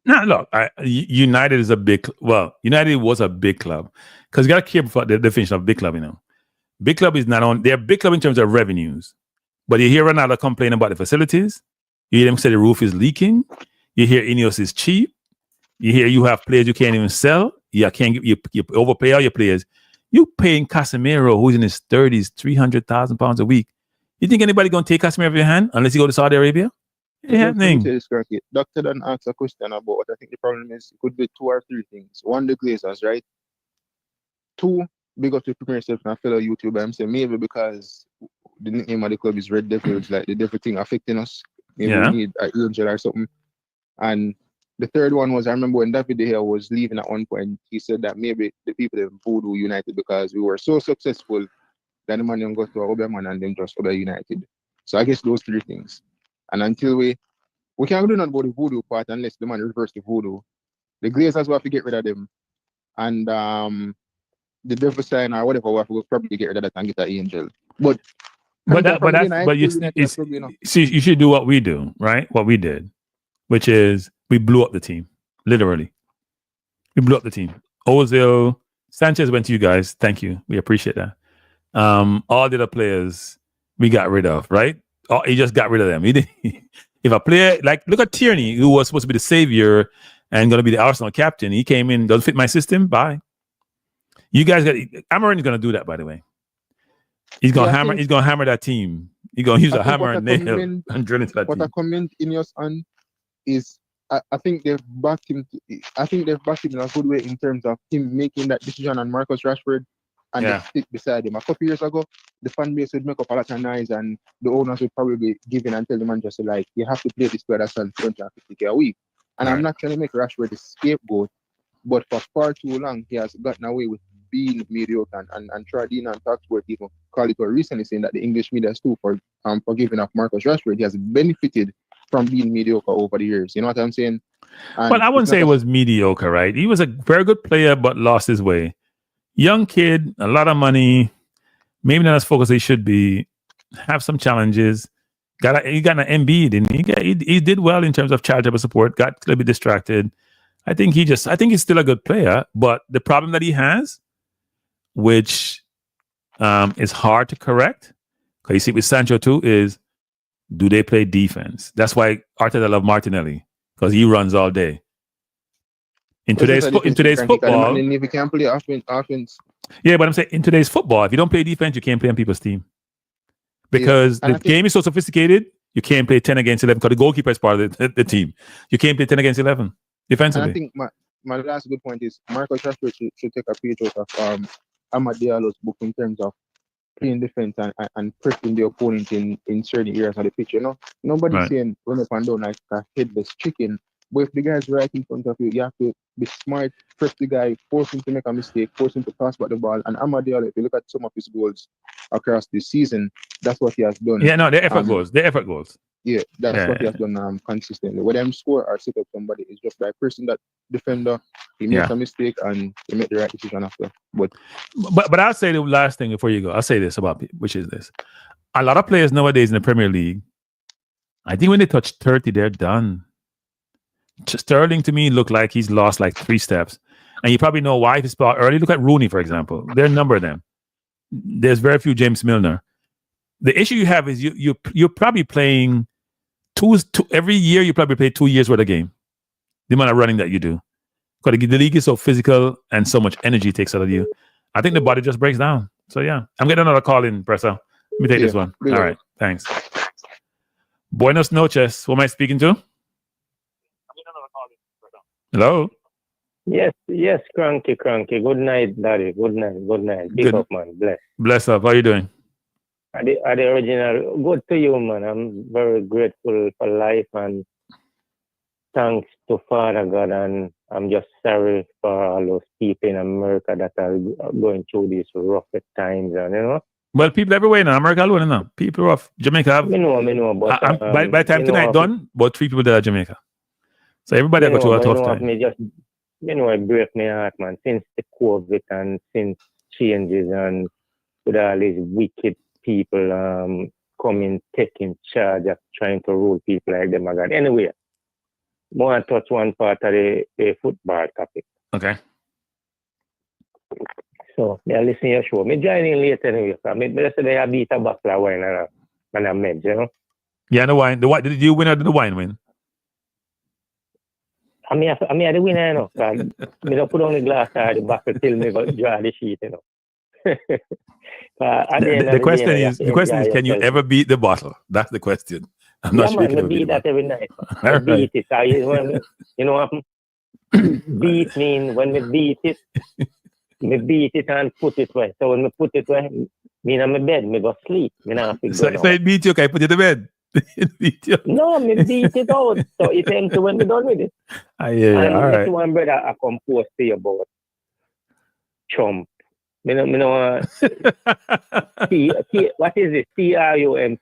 No, look, United is United was a big club. Because you got to care about the definition of big club, Big club is not on, they're big club in terms of revenues. But you hear Ronaldo complain about the facilities. You hear them say the roof is leaking. You hear Ineos is cheap. You hear you have players you can't even sell. You overpay all your players. You paying Casemiro, who's in his 30s, £300,000 a week. You think anybody gonna take Casemiro off your hand unless you go to Saudi Arabia? It happening. Doctor done ask a question about what I think the problem is. It could be 2 or 3 things. One, the Glazers, right? 2, big up to prepare yourself and a fellow YouTuber. I'm saying maybe because the nickname of the club is Red Devils, like the devil thing affecting us. Maybe we need an angel or something. And the third one was, I remember when David De Gea was leaving at one point, he said that maybe the people in Voodoo United because we were so successful that the man didn't go to Oberman and then just Ober United. So I guess those 3 things. And until we can't do nothing about the Voodoo part unless the man reverse the Voodoo. The Glazers will have to get rid of them. And the devil sign or whatever, we'll probably get rid of that and get an angel. But you should do what we do, right? What we did, which is we blew up the team, literally. We blew up the team. Ozil, Sanchez went to you guys. Thank you. We appreciate that. All the other players we got rid of, right? He just got rid of them. If a player, like, look at Tierney, who was supposed to be the savior and going to be the Arsenal captain, he came in, doesn't fit my system, bye. You guys Amarin is going to do that, by the way. He's going to hammer. He's going to hammer that team. He's going to use a hammer and nail and drill into that team. What I comment in your son is, I think they've backed him. I think they've backed him in a good way in terms of him making that decision on Marcus Rashford and they stick beside him. A couple years ago, the fan base would make up a lot of noise and the owners would probably be giving and tell the Manchester like, you have to play this player that's on 250k a week. And I'm not trying to make Rashford the scapegoat, but for far too long he has gotten away with being mediocre and Tradina and Talksport even call it recently saying that the English media is too for giving up Marcus Rashford. He has benefited from being mediocre over the years. You know what I'm saying? Well, I wouldn't say it was mediocre, right? He was a very good player, but lost his way. Young kid, a lot of money, maybe not as focused as he should be. Have some challenges. He got an MB, didn't he? He did well in terms of charitable support. Got a little bit distracted. I think he's still a good player, but the problem that he has, which is hard to correct, because you see with Sancho too, is do they play defense? That's why Arteta love Martinelli, because he runs all day. In today's football, if you can't play offense. Yeah, but I'm saying in today's football, if you don't play defense, you can't play on people's team. Because the game is so sophisticated, you can't play 10 against 11 because the goalkeeper is part of the team. You can't play 10 against 11 defensively. And I think my last good point is Marcus Rashford should take a page out of Amad Diallo's book in terms of playing defense and pressing the opponent in certain areas of the pitch. Nobody's saying run up and down like a headless chicken. But if the guy's right in front of you, you have to be smart, press the guy, force him to make a mistake, force him to pass back the ball. And Amad Diallo, if you look at some of his goals across this season, that's what he has done. Yeah, no, they're effort goals. They're effort goals. Yeah, that's what he has done consistently. Whether him score or set up somebody is just by pressing that defender, he makes a mistake and he make the right decision after. But I'll say the last thing before you go. I'll say this about which is this. A lot of players nowadays in the Premier League, I think when they touch 30, they're done. Sterling to me looked like he's lost like 3 steps. And you probably know why if he's bought early. Look at Rooney, for example. There are a number of them. There's very few James Milner. The issue you have is you're probably playing two every year. You probably play 2 years worth of game. The amount of running that you do, because the league is so physical and so much energy takes out of you. I think the body just breaks down. So yeah, I'm getting another call in, Presser. Let me take this one. All right, thanks. Buenos noches. Who am I speaking to? Hello. Yes, cranky. Good night, Daddy. Good night. Big up, man. Bless up. How are you doing? Are the original. Good to you, man. I'm very grateful for life and thanks to Father God, and I'm just sorry for all those people in America that are going through these rough times, and you know. Well, people everywhere in America alone, no. People of Jamaica have. Me know, but by the time tonight done, about 3 people there at Jamaica. So everybody got through a tough time. It break my heart, man. Since the COVID and since changes and with all these wicked people coming, taking charge of trying to rule people like them again. Anyway, I want to touch one part of the football topic. Okay. So, I listen to your show. I join in late anyway. I say I beat a bottle of wine and a med, you know? Yeah, the wine. Did you win or did the wine win? I mean, the winner, you know. I don't put on the glass or the bottle till me draw the sheet, you know. The question is, can you ever beat the bottle? That's the question. I'm not sure. I beat that every night. I beat it. You know what beat mean when we beat it, me beat it and put it away. So when we put it away, me in my bed, me go sleep. So it beat you, okay, put it to bed. No, me beat it out. So it's empty when we done with it. Yeah, all right. One brother I composed to you about Trump. Me know what is it? TRUMP.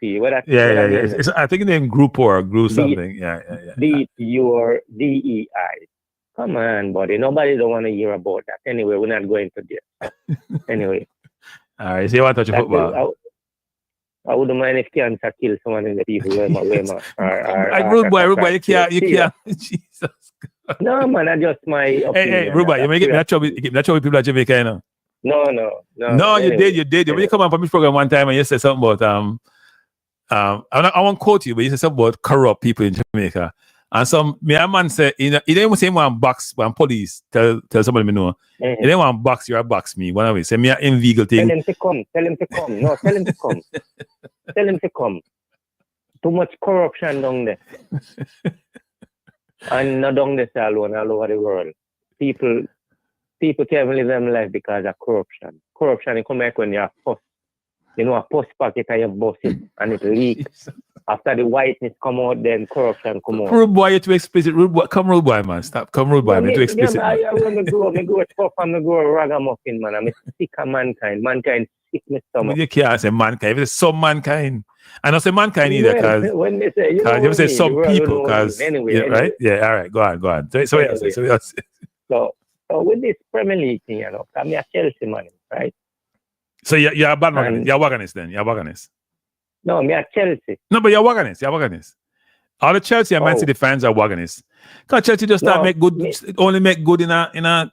Yeah. I think the name Group or Group something. Yeah. Beat your DEI. Come on, buddy. Nobody don't want to hear about that. Anyway, we're not going to there. Anyway. All right. So you want to touch football? I wouldn't mind if cancer kills someone in the people. Rude boy, you can't. Jesus. No, man, that's just my opinion. Hey, Rude boy, you may get me that trouble with people at Jamaica, you know? No, anyway. You did. When you come on from this program one time and you said something about I won't quote you, but you said something about corrupt people in Jamaica. And some man said, he didn't say one box when police tell somebody me know. He didn't want box you or box me. One of it. Say me an illegal thing. Tell him to come. No, tell him to come. Tell him to come. Too much corruption down there. And not down there alone, all over the world. People can't live their life because of corruption. Corruption it come back when you're post. You know, a post packet and you bust it and it leaks. After the whiteness come out, then corruption come out. Rude boy, you're too explicit. Rude boy, man. Stop. Come rude boy, you're too explicit. I go tough and I go ragamuffin, man. I'm sick of mankind. Mankind sick me stomach. You can't say mankind. It's some mankind. I don't say mankind either, because when they say you say some people, because anyway, right? Yeah, all right, go on. So with this Premier League thing, you know, I'm a Chelsea man, right? So you're a bad man. You're a wagonist then. You're a wagonist. No, I'm a Chelsea. No, but you're a wagonist. All the Chelsea and Man City fans are wagonists. Because Chelsea just start only make good in a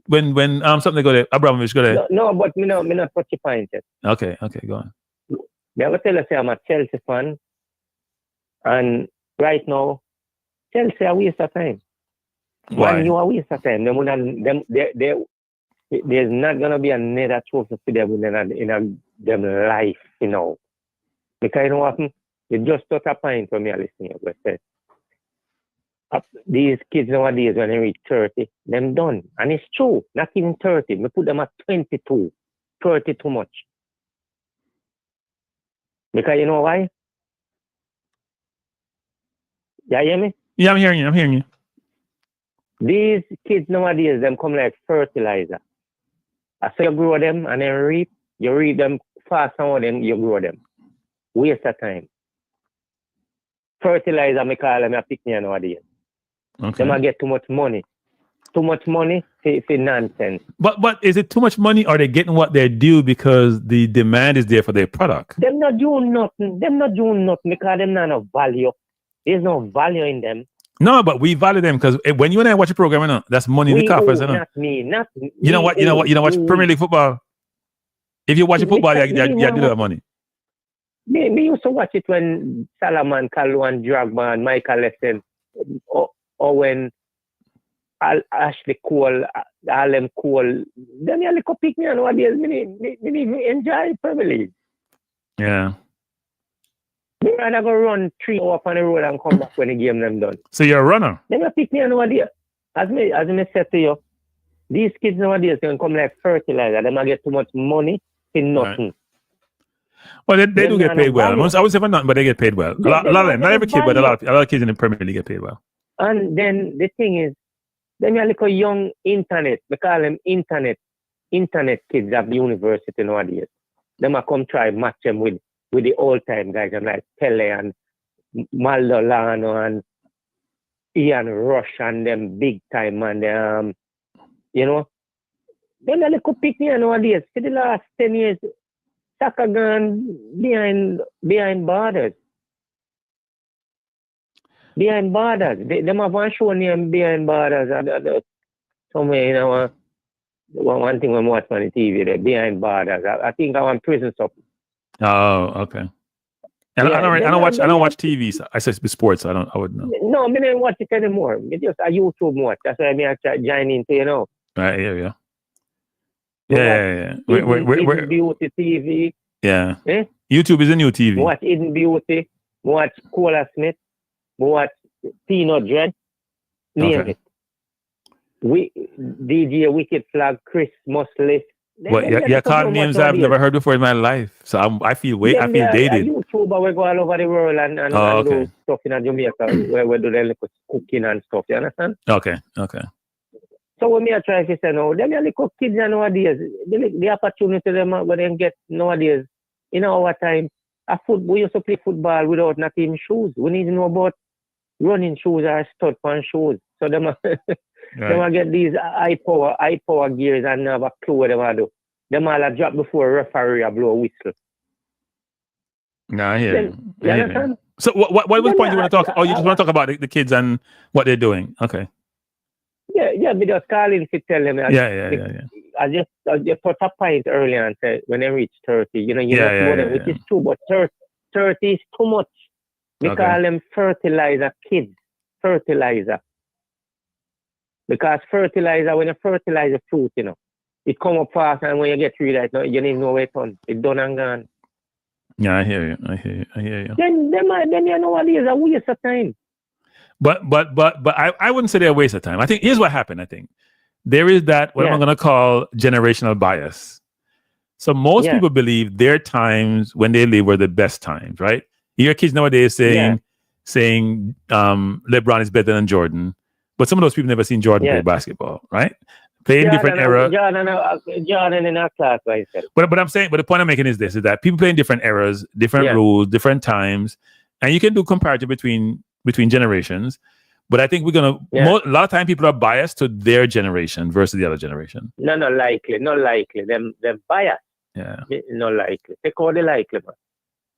when something go there, Abramovich go there. No, but me not touch the point yet. Okay, go on. I will tell you, I'm a Chelsea fan, and right now, Chelsea are waste of time. Why? When you are waste of time, there's not gonna be another trophy for them in them life, you know. Because you know what? You just touch a point for me listening to what I said. These kids nowadays, when they reach 30, them done. And it's true, not even 30. We put them at 22. 30 too much. Because you know why? You hear me? Yeah, I'm hearing you. These kids nowadays, them come like fertilizer. So you grow them and then you reap them fast and then you grow them. Waste of time. Fertilizer, I call them a picnic nowadays. Okay. They might get too much money. Too much money for nonsense. But is it too much money, or are they getting what they're due because the demand is there for their product? Them not doing nothing because them not no value. There's no value in them. No, but we value them because when you and I watch a program, you know, that's money in the coffers. Not me. You know what? You watch Premier League football. If you watch football, you do that money. Me used to watch it when Salaman, Kalwan, Drogba, and Michael Lesson, or when Ashley Cole, Alem Cole, then you look pick me and what else. Me enjoy Premier League. Yeah. Me rather go run 3 hours on the road and come back when the game them done. So you're a runner. Then you pick me and what else. As me said to you, these kids nowadays can come like fertilizer. They might get too much money for nothing. Right. Well, they do get paid well. I would say for nothing, but they get paid well. A lot of them, not every kid, but a lot of kids in the Premier League get paid well. And then the thing is, them are like a young internet. We call them internet kids at the university nowadays. Them are come try match them with the old time guys, and like Pele and Maldolano and Ian Rush and them big time and you know. Them are like a pick me nowadays. For the last 10 years, soccer gone behind borders. Behind borders. Them have one show named Behind Borders. Somewhere, you know, one thing when I watch on the TV, there, Behind Borders. I think I want prison stuff. Oh, okay. And Yeah, I don't watch TV. So I said sports. So I wouldn't know. No, I don't watch it anymore. It's just a YouTube watch. That's why I try join into, you know. Right, yeah. Yeah. Hidden Beauty TV. Yeah. Eh? YouTube is a new TV. Watch Hidden Beauty. Watch Cola Smith. Watch Peanut Dread. Name Okay. it. DJ Wicked Flag, Chris Muslis. What? You call names I've never heard before in my life. So I feel dated. YouTuber, we go all over the world and okay. do stuff in Jamaica where we do the little cooking and stuff. You understand? Okay. So when I try to say no, them are little kids nowadays. The opportunity them when they get nowadays. In our time, we used to play football without not even shoes. We need to know about running shoes or stud pan shoes. So them them get these high power gears and never clue what they do. Them all drop before a referee blow a whistle. No, I hear you. You understand? So what was the point you want to talk? Oh, you just want to talk about the kids and what they're doing? Okay. Yeah, but just calling to tell them. Yeah. I just put a point earlier and said when they reach 30, you know them, which is true, but 30 is too much. We call them fertilizer kids. Fertilizer. Because fertilizer, when you fertilize a fruit, you know, it come up fast, and when you get rid of it, you need no way it on. It's done and gone. Yeah, I hear you. Then you know what it is, a waste of time. But I wouldn't say they're a waste of time. I think here's what happened. I think there is that what I'm going to call generational bias. So most people believe their times when they live were the best times, right? You hear kids nowadays saying LeBron is better than Jordan, but some of those people never seen Jordan play basketball, right? Playing different era. Jordan in our class, I said. But the point I'm making is this: is that people play in different eras, different rules, different times, and you can do comparative between generations. But I think we're gonna a lot of time people are biased to their generation versus the other generation. No, not likely. Them biased. Yeah. Not likely. They call it likely, man.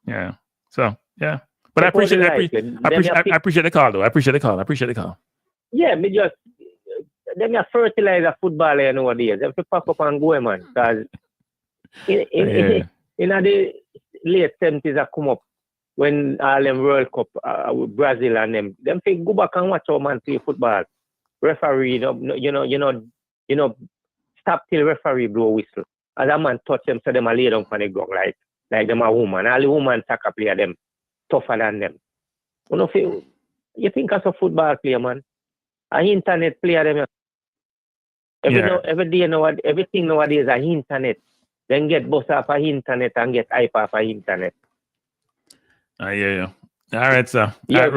Yeah. So yeah. But I appreciate the call though. I appreciate the call. Yeah, me just them are fertilizer footballer nowadays. Them pack up and go, man. Because in the late 70s, I come up when all them World Cup with Brazil and them think go back and watch how man play football. Referee, you know, stop till referee blow whistle. As a man touch them, so them a lay down on the ground like them a woman. All the woman soccer player them tougher than them. You think as a football player, man. An internet player them. Every day everything nowadays is internet. Then get bust off of internet and get hype off of internet. I hear you. All right, sir. Yeah, if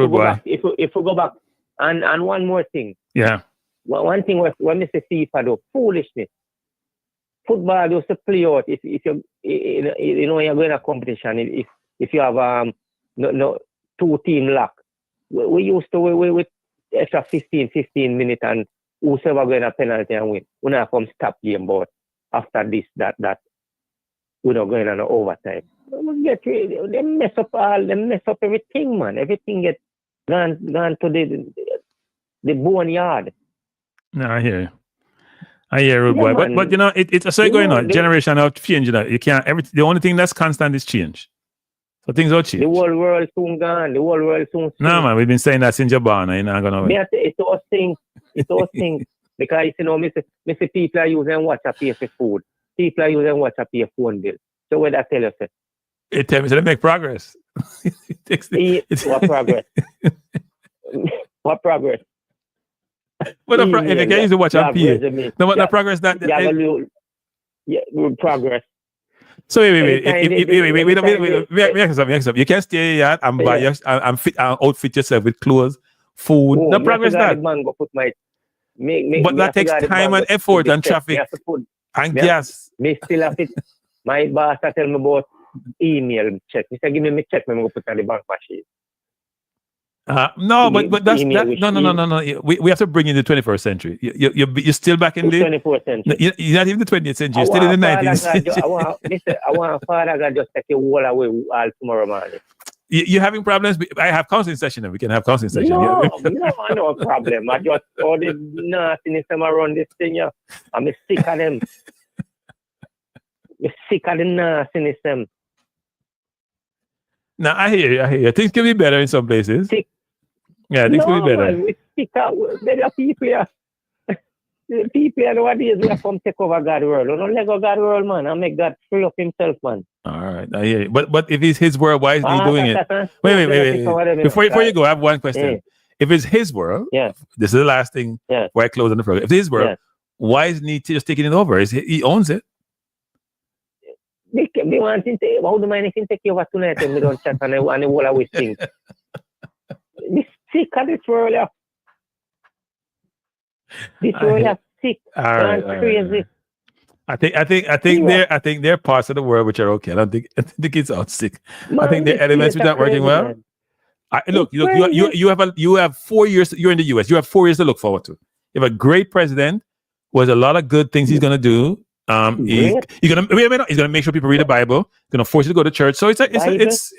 we go back, and one more thing. Yeah. One thing was when Mr. FIFA do foolishness. Football used to play out if you know you're going to competition. If you have no 2 team lock, we used to with extra 15 minutes and whoever going to penalty and win. We not come stop game, but after this that we're not going on overtime. They mess up everything, man. Everything get gone to the boneyard. No, I hear you. I hear you, boy. But you know, it's a cycle going on. Generation of change. You know, you can't. The only thing that's constant is change. So things will change. The whole world soon gone. The whole world soon. No, man, we've been saying that since you're born. You're not gonna. It's those things. Because you know, Mr. People are using WhatsApp pay for food. People are using WhatsApp pay for phone bill. So what that tell us? It tells me to make progress. What progress? What progress? What if you can use the WhatsApp pay? No, what the progress that? Progress. So wait. You can't stay here and buy outfit yourself with clothes food. Oh, No progress that. Man, go put my, But that takes time and effort and traffic and gas. Me still have it. My boss tell me about email check. He said, give me check, me go put on the bank machine. No, but that's no. We have to bring in the 21st century. You're still back in the 24th century. You're not even the 20th century. You're still in the 19th century. I want Father God just take you all away all tomorrow morning. You're having problems. I have counseling session, and we can have counseling session. No problem. I just all the nastiness around this thing. Yeah, I'm sick of them. I'm sick of the nastiness them. No, I hear you. Things can be better in some places. Sick. Yeah, things can be better. Man, we sick of there are people here. The people nowadays we have come take over God's world. Don't let go God's world, man, and make God free up himself, man. All right, I hear you. But if it's his world, why is he doing it? Wait. Before you go, I have one question. If it's his world, this is the last thing where I close on the program. If it's his world, why isn't he just taking it over? He owns it. They want to say, how do I can take you over tonight and we don't chat and the whole always think. This sick of this world, yeah. This world is sick and crazy. I think there are parts of the world which are okay. I don't think it's out sick. Man, I think there are elements which are not working well. Look, you have 4 years. You're in the US. You have 4 years to look forward to. You have a great president who has a lot of good things he's gonna do. He's gonna make sure people read the Bible. He's gonna force you to go to church. So it's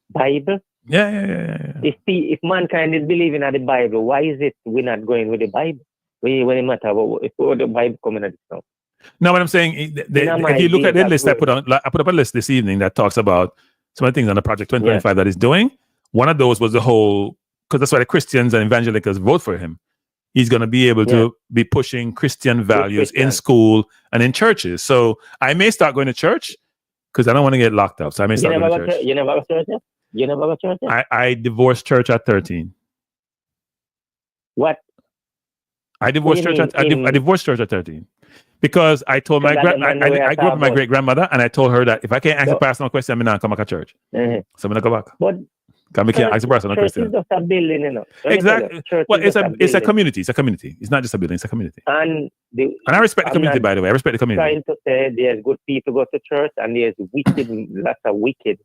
Bible. Yeah. If mankind is believing in the Bible, why is it we're not going with the Bible? When it matter about if the Bible coming at this now, what I'm saying, if you look at the list I put up a list this evening that talks about some of the things on the Project 2025 that he's doing. One of those was the whole, because that's why the Christians and evangelicals vote for him. He's going to be able to be pushing Christian values in school and in churches. So I may start going to church because I don't want to get locked up. So I may start going to church. You never go to church? You never go to church? I divorced church at 13. What? I divorced church at 13 because I told I grew up with my great grandmother, and I told her that if I can't ask a personal question, I'm not come back to church. So I'm gonna go back. But we can't ask a personal question. Church is just a building, you know. Exactly. Well, it's a community. It's a community. It's not just a building. It's a community. And I respect the community. By the way, I respect the community. Trying to say there's good people go to church, and there's wicked, lots of wicked.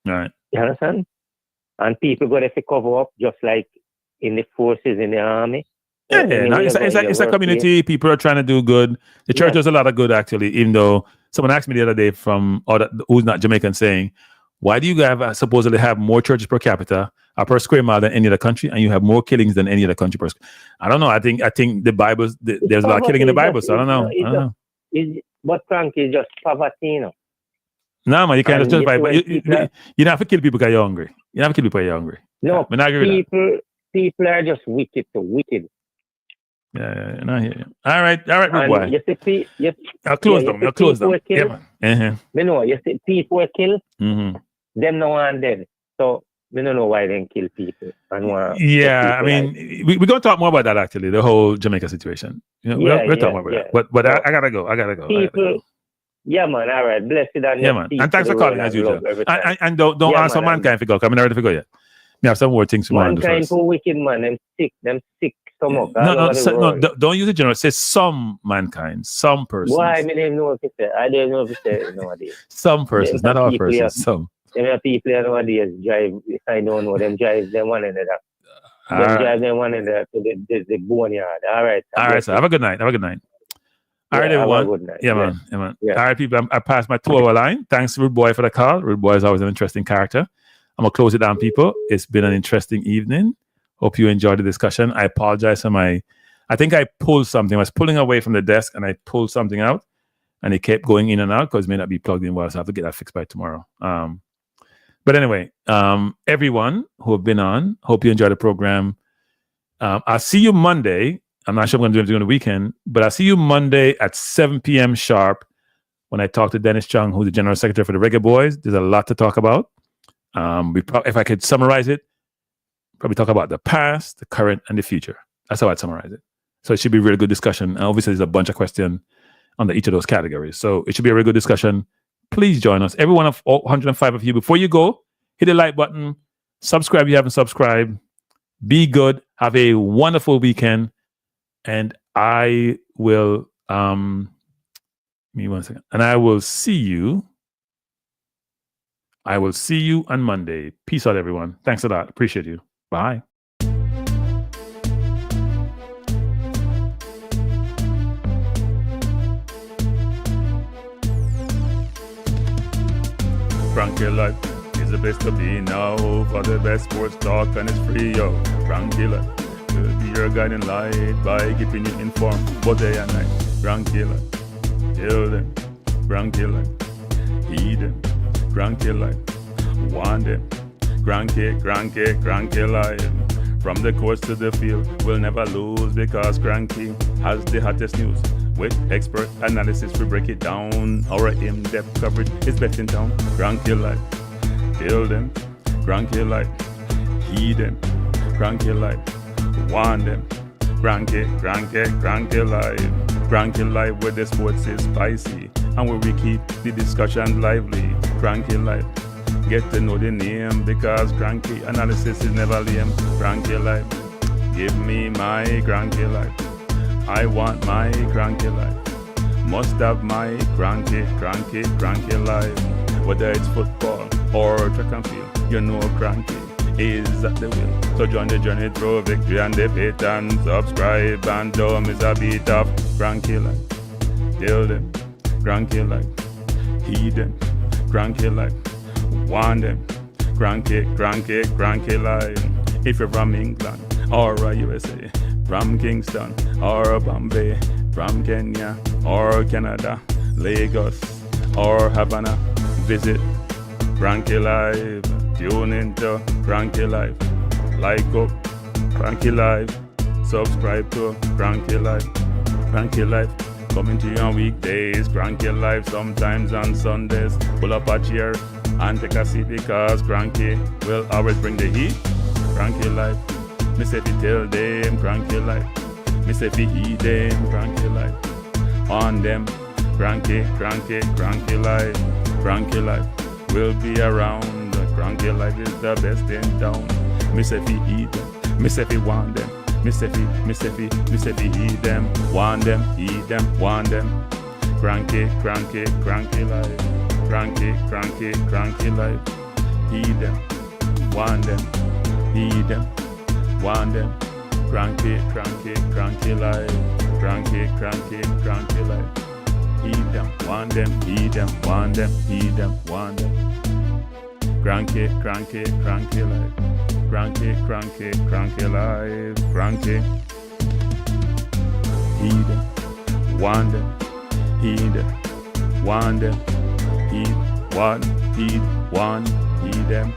All right. You understand? And people go there to cover up, just like in the forces in the army. It's a community. People are trying to do good. The church does a lot of good, actually. Even though someone asked me the other day who's not Jamaican, saying, "Why do you guys supposedly have more churches per capita or per square mile than any other country, and you have more killings than any other country per?" I don't know. I think the Bible. There's a lot of killing in the Bible, so I don't know. But Frank is just poverty, you know. No, man, you can't just buy. You don't have to kill people because you're hungry. You don't have to kill people because you're hungry. No, people are just wicked. Yeah, I hear you. All right, good boy. I'll close them. Yeah, man. You see, people were killed. Them no one dead. So we don't know why they kill people. I mean, we're gonna talk more about that actually. The whole Jamaica situation. We're talking about that. But I gotta go. People. Yeah, man. All right. Blessed and man. And thanks for calling as usual. And don't answer mankind for go. I'm not ready for go yet. We have some more things to do. Mankind for wicked, man. Them sick. No, don't use it general. Say some mankind, some persons. Why? I didn't know if it's there. I didn't know if it's there nowadays. Some persons, not all persons. Some. There are people nowadays drive. If I don't know them, drive them one another. Drive them one another to the boneyard. All right. All right, sir. Have a good night. All right, everyone. Yeah, man. All right, people. I passed my 2 hour line. Thanks, Rude Boy, for the call. Rude Boy is always an interesting character. I'm gonna close it down, people. It's been an interesting evening. Hope you enjoyed the discussion. I apologize for I think I pulled something. I was pulling away from the desk and I pulled something out and it kept going in and out because it may not be plugged in well. So I have to get that fixed by tomorrow. But anyway, everyone who have been on, hope you enjoyed the program. I'll see you Monday. I'm not sure I'm going to do anything on the weekend, but I'll see you Monday at 7 p.m. sharp when I talk to Dennis Chung, who's the General Secretary for the Reggae Boyz. There's a lot to talk about. If I could summarize it, probably talk about the past, the current, and the future. That's how I'd summarize it. So it should be a really good discussion. And obviously, there's a bunch of questions under each of those categories. So it should be a really good discussion. Please join us. Every one of all 105 of you, before you go, hit the like button, Subscribe if you haven't subscribed. Be good. Have a wonderful weekend. And I will give me 1 second. And I will see you. On Monday. Peace out, everyone. Thanks a lot. Appreciate you. Bye. Frankie Life is the best to be now. For the best sports talk and it's free, yo. Frankie Life will be your guiding light by keeping you informed both day and night. Frankie Life, tell them. Frankie Life, heed them. Frankie Life, want them. Frankie Life. From the courts to the field, we'll never lose because Cranky has the hottest news. With expert analysis, we break it down. Our in-depth coverage is best in town. Cranky Life, tell them. Cranky Life, heed them. Cranky Life, want them. Cranky Life. Cranky Life where the sports is spicy and where we keep the discussion lively. Cranky Life, get to know the name because Cranky analysis is never lame. Cranky Life, give me my Cranky Life. I want my Cranky Life. Must have my Cranky Life. Whether it's football or track and field, you know Cranky is at the wheel. So join the journey through victory and defeat and subscribe and don't miss a beat of Cranky Life. Tell them, Cranky Life. Heed them, Cranky Life. Want them, Cranky Life. If you're from England or USA, from Kingston or Bombay, from Kenya or Canada, Lagos or Havana, visit Cranky Life. Tune into Cranky Life. Like up Cranky Life. Subscribe to Cranky Life. Cranky Life coming to you on weekdays. Cranky Life sometimes on Sundays. Pull up a chair and take a seat because Cranky will always bring the heat. Cranky Life. Me say fi tell them Cranky Life. Me say fi heed them Cranky Life. On them Cranky Life. Cranky Life will be around. Cranky Life is the best in town. Me say fi heed them. Me say fi want them. Me say fi heed them. Want them, heed them, want them. Cranky Life. Cranky Life. Heed them. Want them. Heed them. Want them. Cranky Life. Cranky Life. Heed them. Want them. Heed them. Want them. Heed them. Want them. Cranky Life. Cranky Life. Cranky. Heed them. Want them. Heed them. Want them. Heed. Want. Heed. Want. Heed them.